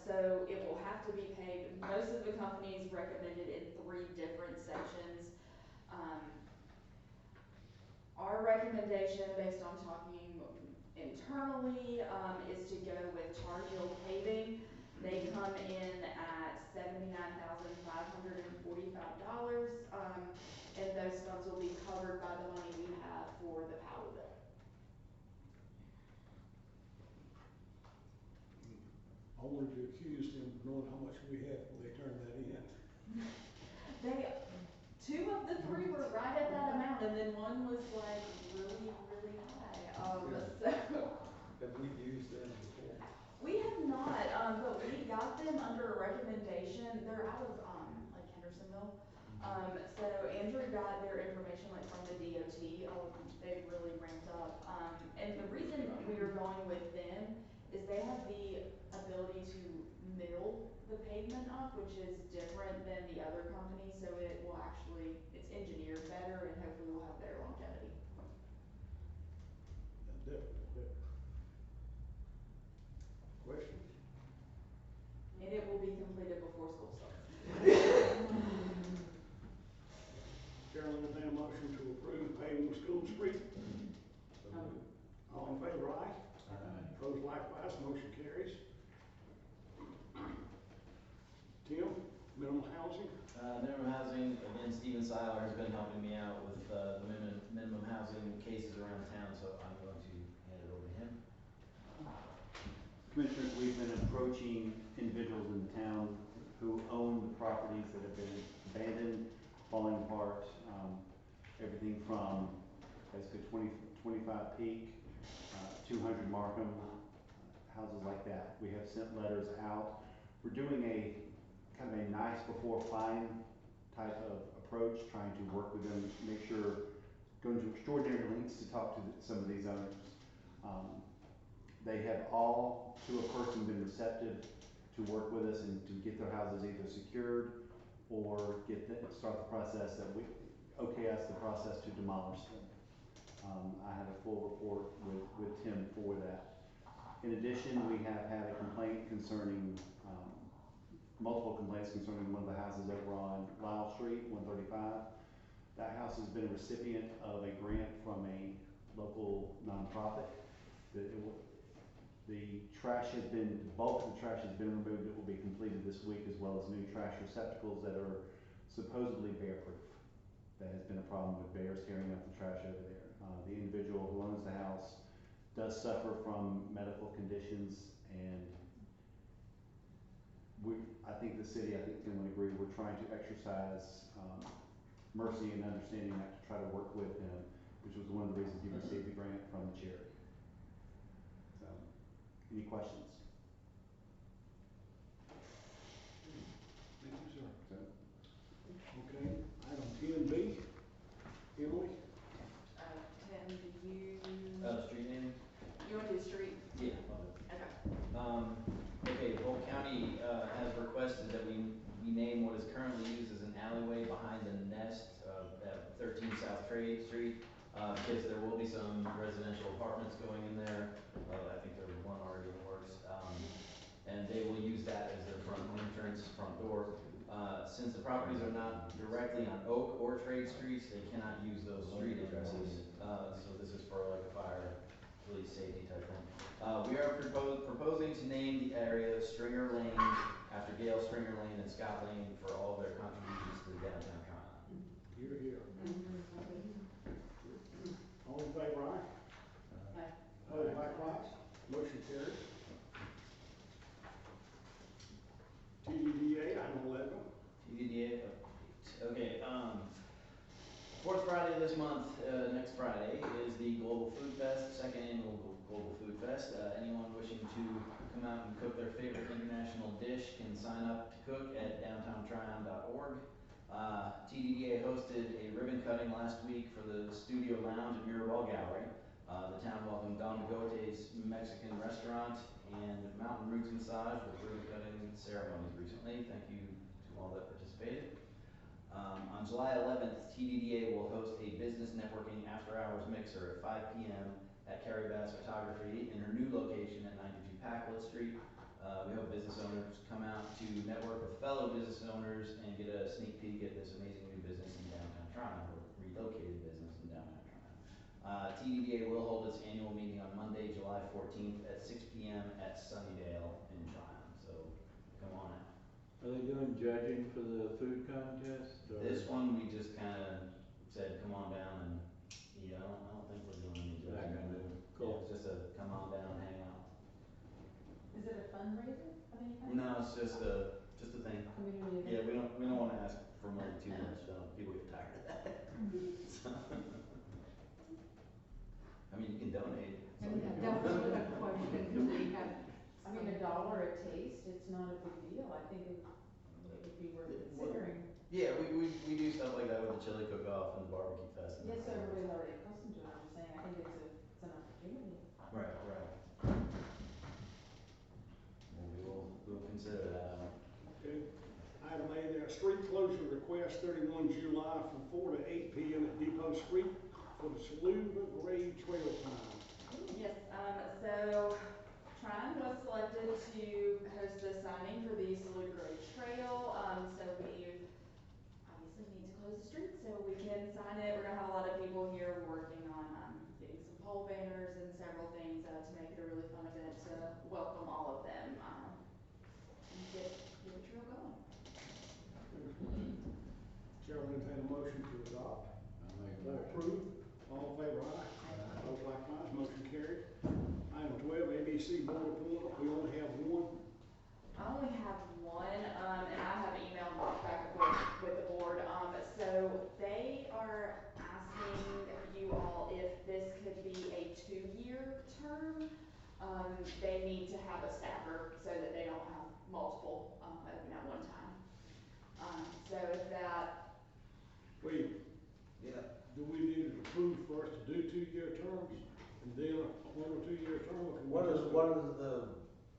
so it will have to be paved. Most of the companies recommended in 3 different sections. Our recommendation, based on talking internally, is to go with Chargill paving. They come in at $79,545, and those funds will be covered by the money we have for the power bill. Only to accuse them of knowing how much we had when they turned that in. They, 2 of the 3 were right at that amount, and then one was like really, really high. So Have we used them before? we have not, but we got them under a recommendation. They're out of like Hendersonville. So Andrew got their information like from the DOT. They've really ramped up. And the reason we are going with them is they have the ability to mill the pavement up, which is different than the other company. So it will actually, it's engineered better, and hopefully we'll have better longevity. Definitely better. Questions? And it will be completed before school starts. Chair, I'll entertain a motion to approve paving School Street. All in favor, aye? Opposed, likewise, motion carries. Tim, minimum housing? Minimum housing, again, Stephen Seiler has been helping me out with, the minimum housing cases around town, so I'm going to hand it over to him. Commissioners, we've been approaching individuals in the town who own the properties that have been abandoned, falling apart, everything from basically 25 Peak, 200 Markham, houses like that. We have sent letters out. We're doing a kind of a nice before fine type of approach, trying to work with them, make sure, going to extraordinary lengths to talk to some of these owners. They have all, to a person, been receptive to work with us and to get their houses either secured or start the process that okay us the process to demolish them. I have a full report with Tim for that. In addition, we have had a complaint concerning, multiple complaints concerning one of the houses over on Lyle Street, 135. That house has been a recipient of a grant from a local nonprofit. The bulk of the trash has been removed. It will be completed this week, as well as new trash receptacles that are supposedly bear-proof. That has been a problem with bears tearing up the trash over there. The individual who owns the house does suffer from medical conditions, and I think the city, I think Tim would agree, we're trying to exercise mercy and understanding that to try to work with him, which was one of the reasons he received the grant from the charity. So, any questions? Thank you, sir. Okay, item 10B, Emily? 10, do you, Street name? you want to do street? Yeah. Okay. Okay, Polk County, has requested that we name what is currently used as an alleyway behind the nest of 13 South Trade Street, because there will be some residential apartments going in there. I think there's one already in the works. And they will use that as their front entrance, front door. Since the properties are not directly on Oak or Trade Streets, they cannot use those street addresses. So this is for like a fire, police safety type thing. We are proposing to name the area Stringer Lane after Gail Stringer Lane and Scott Lane for all of their contributions to the downtown You're here. All in favor, aye? Opposed, likewise. Motion carries. TDDA, item 11. TDDA, okay, fourth Friday of this month, next Friday, is the Global Food Fest, second annual Global Food Fest. Anyone wishing to come out and cook their favorite international dish can sign up to cook at downtowntryon.org. TDDA hosted a ribbon cutting last week for the Studio Lounge at Mirabal Gallery. The town welcomed Don Gote's Mexican restaurant and Mountain Roots Massage with ribbon cutting ceremonies recently. Thank you to all that participated. On July 11th, TDDA will host a business networking after-hours mixer at 5 p.m. at Carrie Bass Photography in her new location at 92 Packlet Street. We hope business owners come out to network with fellow business owners and get a sneak peek at this amazing new business in downtown Toronto, or relocated business in downtown Toronto. TDDA will hold its annual meeting on Monday, July 14th at 6 p.m. at Sunnydale in Toronto. So come on out. Are they doing judging for the food contest? Or? This one we just kind of said, come on down and eat. I don't think we're doing any judging. Cool. Yeah, it's just a come on down, hang out. Is it a fundraiser of any kind? No, it's just a thing. Community event? Yeah, we don't want to ask for money too much. People get tired of that. So, I mean, you can donate. I mean, that was a question, do we have? I mean, $1 a taste, it's not a big deal. I think it would be worth considering. Yeah, we do stuff like that with the chili cook-off and the barbecue fest. And Yes, that. everybody's already accustomed to it. I'm just saying, I think it's an opportunity. Right. Well, we'll consider that. Okay. Item A there, street closure request 31 July from 4 to 8 p.m. at Depot Street for the Saluda Grade Trail Time. Yes, so Tryon was selected to host the signing for the Saluda Grove Trail. So we obviously need to close the street so we can sign it. We're gonna have a lot of people here. We're working on getting some pole banners and several things to make it a really fun event to welcome all of them and get the trail going. Chair will entertain a motion to adopt. I'll make Or that. approve. All in favor, aye. Opposed, likewise. Motion carried. Item 12, ABC Board approval. We only have one. I only have one, and I have emailed back and forth with the board. So they are asking you all if this could be a 2-year term. They need to have a stagger so that they don't have multiple open at one time. So if that, Wait. Yeah. Do we need to approve first to do 2-year terms and then a 1 or 2-year term? Or can we What is just-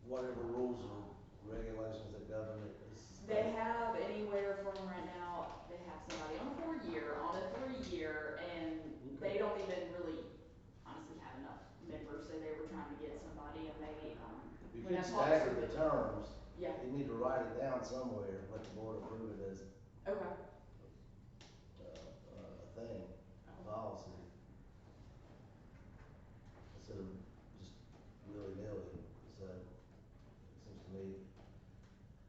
whatever rules or regulations that govern it is? they have anywhere from right now, they have somebody on a 4-year, on a 3-year, and they don't even really honestly have enough members, so they were trying to get somebody and they, You when I could talked stagger to the terms, yeah, you need to write it down somewhere, let the board approve it as okay. a thing, policy. Instead of just willy-nilly, so, it seems to me,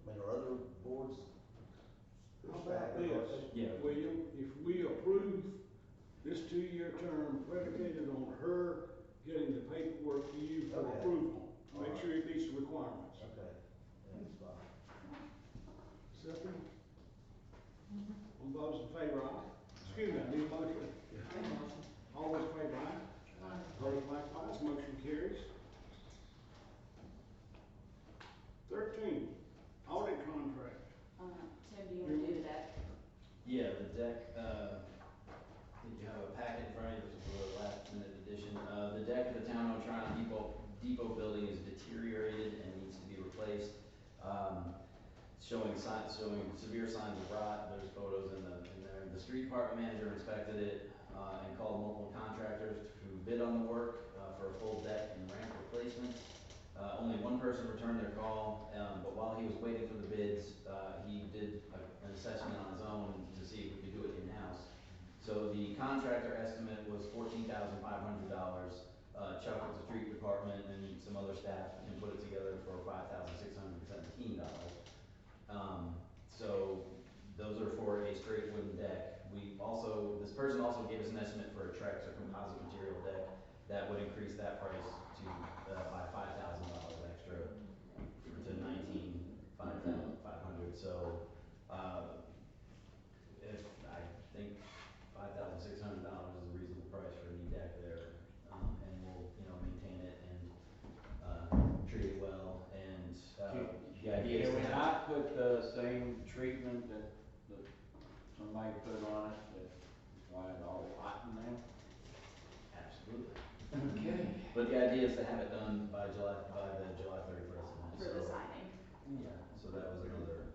I mean, are other boards? How about this? Yeah. William, if we approve this 2-year term predicated on her getting the paperwork to you for Okay. approval, make Alright. sure it meets the requirements. Okay, yeah, that's fine. Second? All those in favor, aye. Excuse me, I need a motion. All those in favor, aye. Opposed, likewise, motion carries. 13, audit contract. Tim, do you wanna do the deck? Yeah, the deck, did you have a packet in front of you? This was the last minute addition. The deck of the Town of Toronto Depot building is deteriorated and needs to be replaced. Showing severe signs of rot. There's photos in there. The street department manager inspected it, and called multiple contractors who bid on the work, for a full deck and ramp replacement. Only one person returned their call, but while he was waiting for the bids, he did an assessment on his own to see if we could do it in-house. So the contractor estimate was $14,500. Chuck with the street department and some other staff can put it together for $5,617. So those are for a straight wooden deck. We also composite material deck, that would increase that price to, by $5,000 extra to 19,500. So, if I think $5,600 is a reasonable price for a new deck there, and we'll, maintain it and, treat it well, and, the idea is Can to we have. not put the same treatment that somebody put on it, that's why it's all rotten now? Absolutely. Okay. But the idea is to have it done by the July 31st event. For the So, signing. yeah, so that was another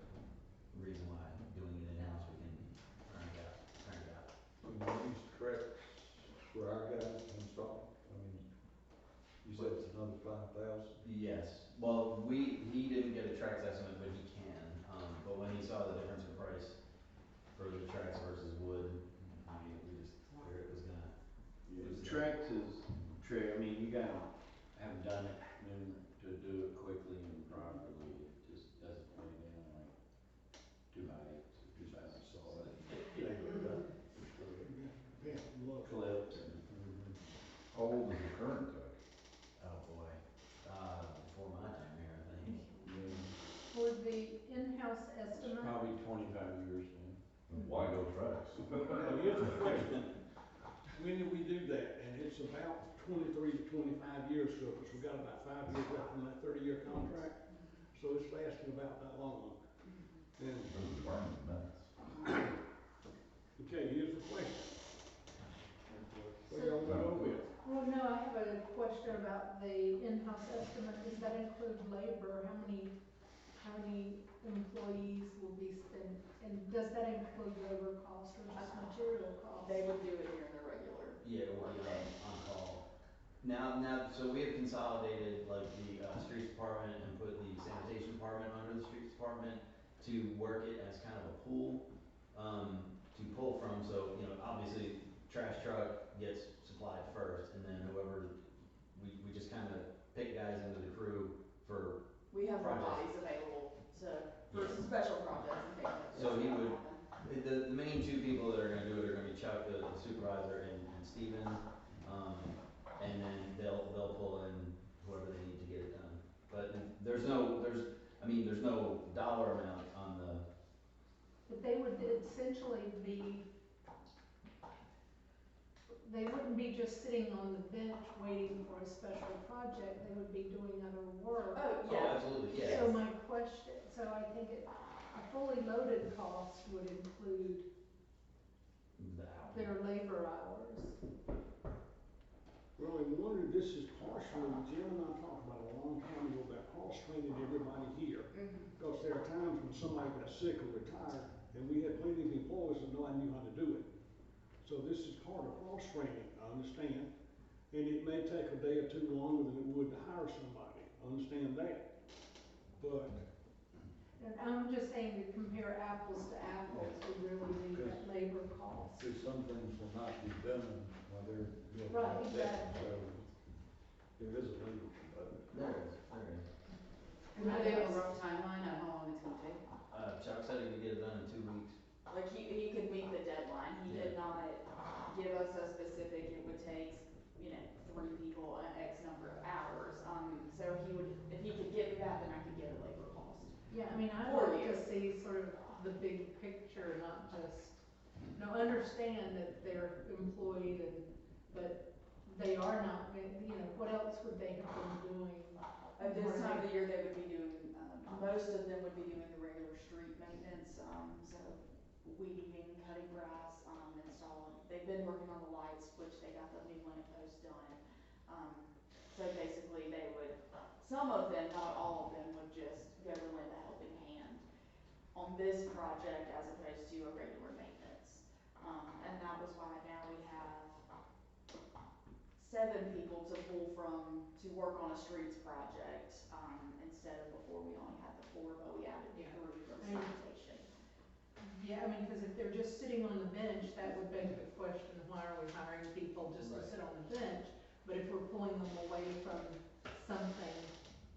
reason why doing it in-house, we can crank it out. And these tracks for our guys to install, I mean, you said it's another 5,000? Yes, well, he didn't get a tracks estimate, but he can, but when he saw the difference in price for the tracks versus wood, we just figured it was gonna. Trex is, I mean, you gotta have done it to do it quickly and properly, it just doesn't lay down like 2x8, 2x7. Clips and. How old is the current deck? Oh, boy, before my time here, I think. For the in-house It's estimate, probably 25 years now. Why go tracks? Now, here's the question, when did we do that? And it's about 23 to 25 years ago, because we got about 5 years left on that 30-year contract, so it's lasting about that long. And, okay, here's the question. What do y'all wanna go with? well, no, I have a question about the in-house estimate. Does that include labor? How many employees will be spent, and does that include labor costs or just material costs? They would do it during their regular. Yeah, it will be on call. Now, so we have consolidated like the streets department and put the sanitation department under the streets department to work it as kind of a pool, to pull from. So, obviously, trash truck gets supplied first, and then whoever, we just kind of pick guys into the crew for. We have more Projects. bodies available for Yeah. special projects and things like that. So he would, the main two people that are gonna do it are gonna be Chuck, the supervisor, and Steven. And then they'll pull in whoever they need to get it done. But there's no dollar amount on the. But they would essentially they wouldn't be just sitting on the bench waiting for a special project, they would be doing other work. Oh, Oh, yeah. absolutely, yeah. So my question, I think a fully loaded cost would include The hour. their labor hours. Well, I'm wondering, this is partially, Jim and I talked about a long time ago about cross-training everybody here. Because there are times when somebody got sick or retired, and we had plenty of employees that knew how to do it. So this is part of cross-training, I understand, and it may take a day or two longer than it would to hire somebody, I understand that. But, And I'm just saying to compare apples to apples, we really need that labor cost. Because some things will not be done while they're building. Right, that deck, exactly. So there is a labor component. There is. And do they have a rough timeline on how long it's gonna take? Chuck said he could get it done in 2 weeks. Like he could meet the deadline. He did not give us a specific, it would take, 3 people an X number of hours. So he would, if he could give me that, then I could get a labor cost. Yeah, I mean, I'd For like you. to see sort of the big picture, not just, understand that they're employed but they are not, what else would they have been doing? At this time of the year, they would be doing, most of them would be doing the regular street maintenance, so weed eating, cutting grass, installing. They've been working on the lights, which they got the new lamp post done. So basically they would, some of them, not all of them, would just go to lend a helping hand on this project as opposed to a regular maintenance. And that was why now we have 7 people to pull from to work on a streets project, instead of before we only had the 4, but we added 3 from sanitation. Yeah, I mean, because if they're just sitting on the bench, that would beg the question, why are we hiring people just to Right. sit on the bench? But if we're pulling them away from something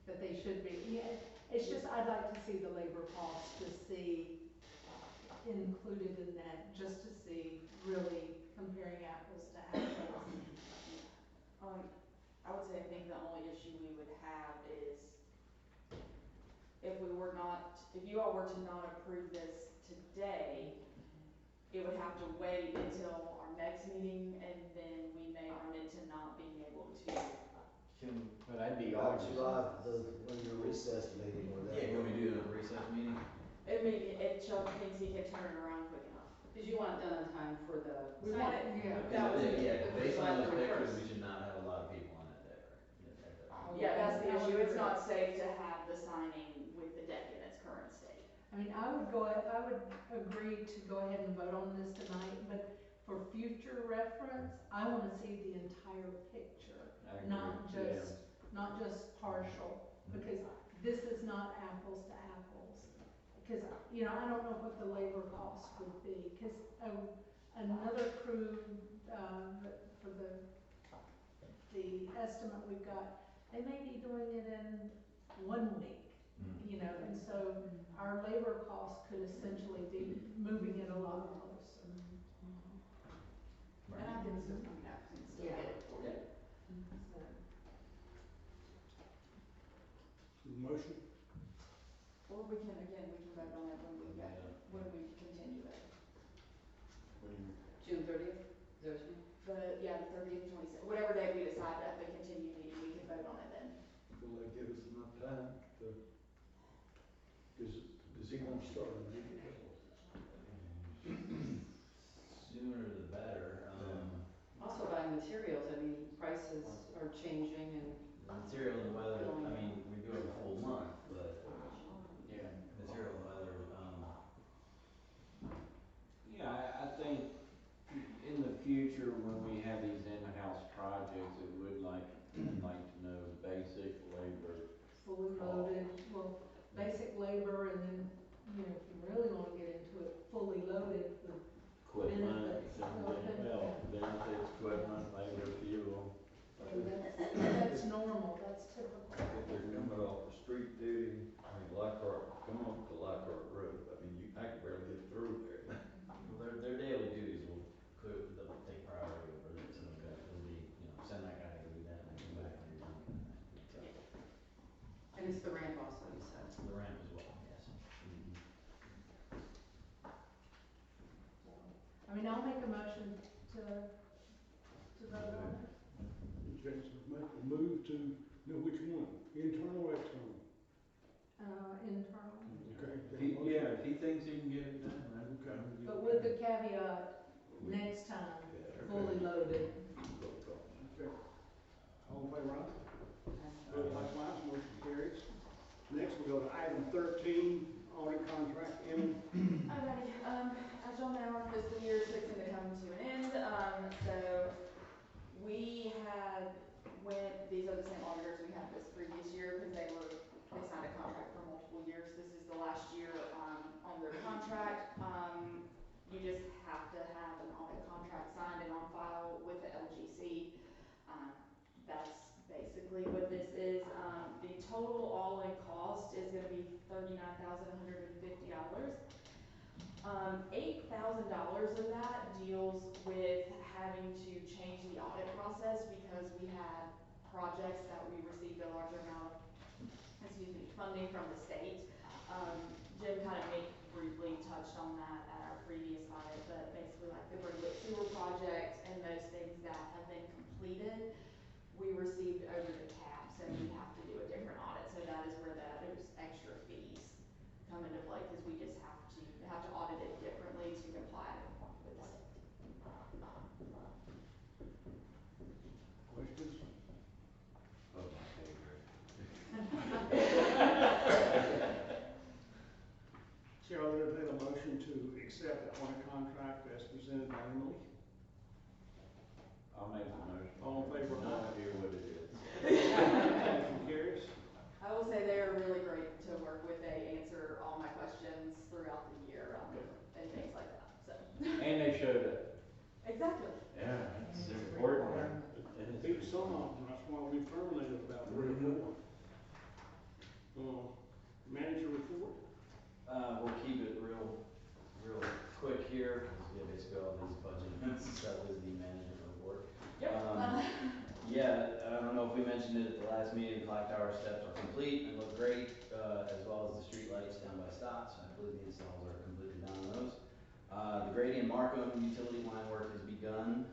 that they should be, it's just, I'd like to see the labor costs to see included in that, just to see really comparing apples to apples. I would say, I think the only issue we would have is if we were not, if you all were to not approve this today, it would have to wait until our next meeting, and then we may run into not being able to. But I'd be Out August. July, when your recess meeting or that. Yeah, can we do it on a recess meeting? It may, it, Chuck thinks he can turn it around quick enough. Cause you want it done on time for the. We want it, Yeah. that was, Yeah, based on those July pictures, 31st. we should not have a lot of people on that day, right? yeah, that's the I would issue, it's agree. not safe to have the signing with the deck in its current state. I mean, I would agree to go ahead and vote on this tonight, but for future reference, I wanna see the entire picture, I agree, not just partial, because this is not apples to apples. Because, you know, I don't know what the labor cost would be, because another crew, for the estimate we've got, they may be doing it in 1 week, you know, and so our labor costs could essentially be moving it a lot closer. And I can still, I mean, I can still get it for you. So, Motion? Or we can, again, we can vote on it when we get, when we continue it. June 30th, is that what you mean? Yeah, the 30th, 26th, whatever day we decide at the continued meeting, we can vote on it then. Will that give us enough time to, does he want to start immediately? Sooner the better, Also buying materials, I mean, prices are changing and. the material and the weather, I mean, we do have a full month, but Yeah. material and weather, Yeah, I think in the future, when we have these in-house projects, it would like to know basic labor. fully loaded, well, basic labor, and then, you know, if you really wanna get into it, fully loaded with Equipment, benefits. Well, benefits, equipment, labor, fuel. that's normal, that's typical. If they're coming off the street duty, I mean, Lockhart, come off the Lockhart Road, I mean, I can barely get through there. well, their daily duties will they'll take priority over this, and it'll be, you know, send that guy to do that, and come back and you're done. So, And it's the ramp also, you said. the ramp as well, yes. I mean, I'll make a motion to vote on it. Okay, so make a move to, know which one, internal or external? Internal, Okay. If he thinks he can get it done, then. Okay. but with the caveat, next time, fully loaded. Okay. All in favor, aye? Vote likewise, motion carries. Next, we go to item 13, audit contract ending. Alrighty, as y'all know, our fiscal year is fixing to come to an end, so we had these are the same auditors we had this previous year, because they signed a contract for multiple years. This is the last year, on their contract. You just have to have an audit contract signed and on file with the LGC. That's basically what this is. The total all-in cost is gonna be $39,150. $8,000 of that deals with having to change the audit process because we had projects that we received a larger amount of, funding from the state. Jim kind of briefly touched on that at our previous audit, but basically like the Brookwood Sewer project and those things that have been completed, we received over the cap, so we have to do a different audit. So that is where those extra fees come into play, because we just have to audit it differently to comply with the state. Questions? Oh, my favorite. Chair, I'll entertain a motion to accept the audit contract as presented by Emily. I'll make the motion. All in favor? No idea what it is. Motion carries. I will say they're really great to work with. They answer all my questions throughout the year, and things like that, so. And they showed up. Exactly. Yeah, it's important. Beat some of them, that's why we terminated about 3 or 4. Manager report? We'll keep it real quick here, because yeah, basically all these budget stuff is the management report. Yep. Yeah, I don't know if we mentioned it at the last meeting, the clock tower steps are complete and look great, as well as the street lights down by Stott's. I believe the installs are completely done on those. The Grady and Markham utility line work has begun.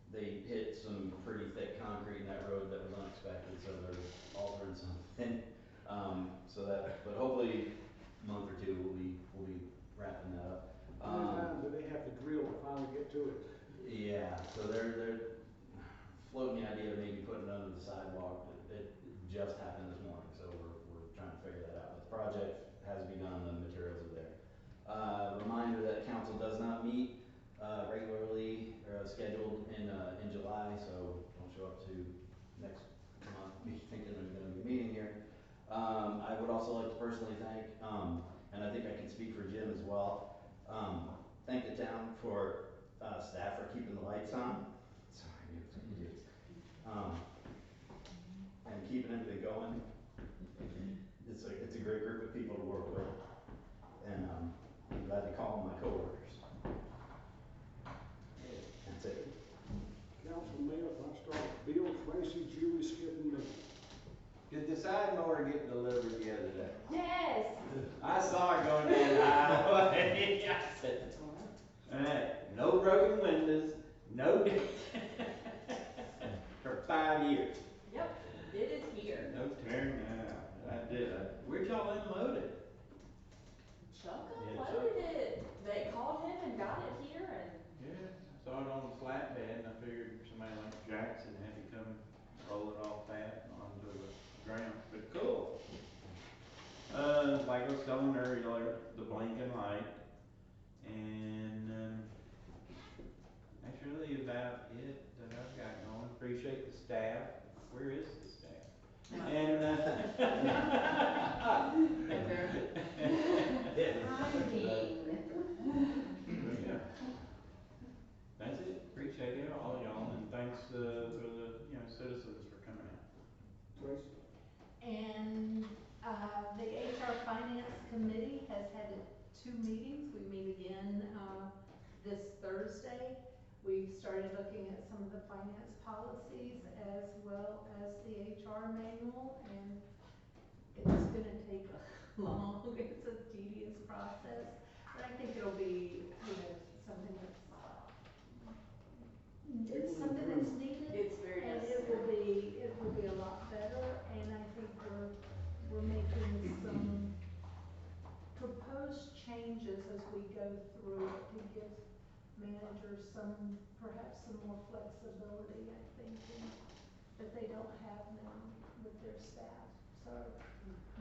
They hit some pretty thick concrete in that road that was unexpected, so they're altering something. But hopefully, a month or two, we'll be wrapping that up. How many times do they have to drill to finally get to it? Yeah, so they're floating the idea of maybe putting it under the sidewalk. It just happened this morning, so we're trying to figure that out. But the project has begun, the materials are there. Reminder that council does not meet regularly scheduled in July, so don't show up to next month thinking there's gonna be a meeting here. I would also like to personally thank, and I think I can speak for Jim as well, thank the town for staff for keeping the lights on. Sorry, you. And keeping everything going. It's a great group of people to work with, and I'm glad to call them my coworkers. That's it. Council Mayor, if I start, Bill, Tracy, Julie, Skip, and me. Did the side mower get delivered the other day? Yes. I saw it going down the highway. I said, alright, no broken windows, no for 5 years. Yep, it is here. No tearing out. I did. Where'd y'all unload it? Chuck Yeah, unloaded it. They called him and got it here and Yeah, I saw it on the flatbed and I figured somebody like Jackson had to come roll it off that onto the ground, but cool. Like I was telling her, the blinking light, and, that's really about it that I've got going. Appreciate the staff. Where is the staff? And, Right there. yeah. That's it. Appreciate it, all y'all, and thanks, for the, citizens for coming out. Tracy? And, the HR Finance Committee has had 2 meetings. We meet again, this Thursday. We've started looking at some of the finance policies as well as the HR manual, and it's gonna take long, it's a tedious process, but I think it'll be, something that's, it's something that's needed. it's very And necessary. it will be a lot better, and I think we're making some proposed changes as we go through it to give managers perhaps some more flexibility, I think, that they don't have now with their staff. So,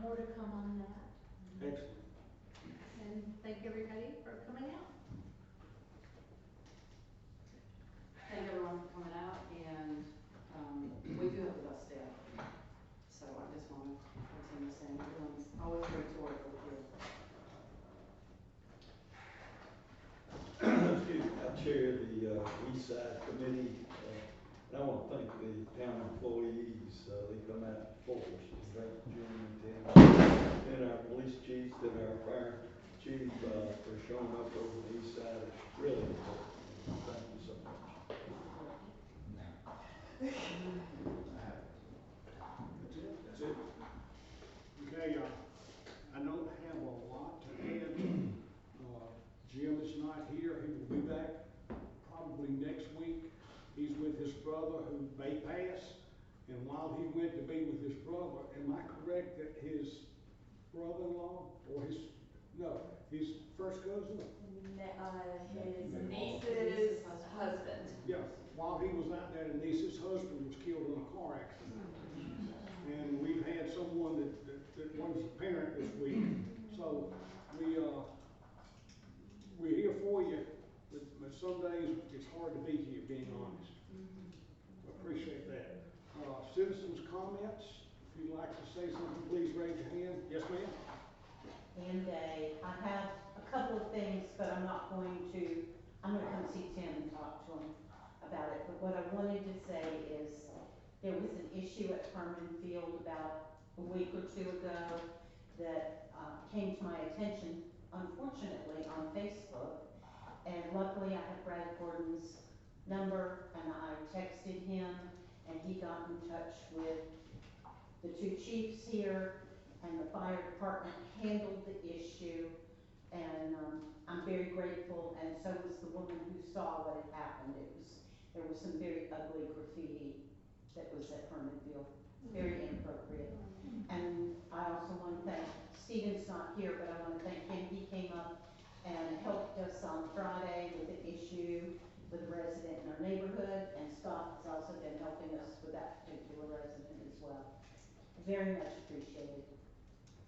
more to come on that. Excellent. And thank everybody for coming out. Thank everyone for coming out, and, we do have the best staff. So I just wanna continue saying, everyone's always great to work with you. Excuse me, I chair the East Side Committee, and I want to thank the town employees, they come out for us, thank Jim and our police chiefs and our fire chief, for showing up over the east side, it's really important, thank you so much. That's it? Okay, I don't have a lot to add. Jim is not here, he will be back probably next week. He's with his brother who may pass, and while he went to be with his brother, am I correct that his brother-in-law, or his first cousin? His niece's husband. Yeah, while he was out there, the niece's husband was killed in a car accident. And we've had someone that was a parent this week, so we're here for you, but some days it's hard to be here, being honest. I appreciate that. Citizens' comments, if you'd like to say something, please raise your hand. Yes, ma'am? And I have a couple of things, but I'm going to come see Tim and talk to him about it. But what I wanted to say is, there was an issue at Herman Field about a week or 2 ago that came to my attention, unfortunately, on Facebook. And luckily I have Brad Gordon's number, and I texted him, and he got in touch with the two chiefs here, and the fire department handled the issue, and, I'm very grateful, and so was the woman who saw what had happened. There was some very ugly graffiti that was at Hermanville, very inappropriate. And I also want to thank, Stephen's not here, but I want to thank him, he came up and helped us on Friday with an issue with a resident in our neighborhood, and Scott has also been helping us with that particular resident as well. Very much appreciated.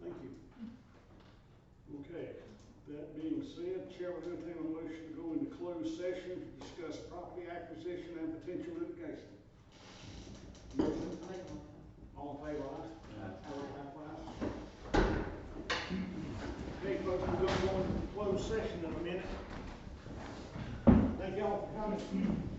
Thank you. Okay, that being said, Chair will entertain a motion to go into closed session to discuss property acquisition and potential litigation. Motion, I'll make a motion. all in favor, aye? Likewise. Okay, folks, we're gonna go into closed session in a minute. Thank y'all for coming.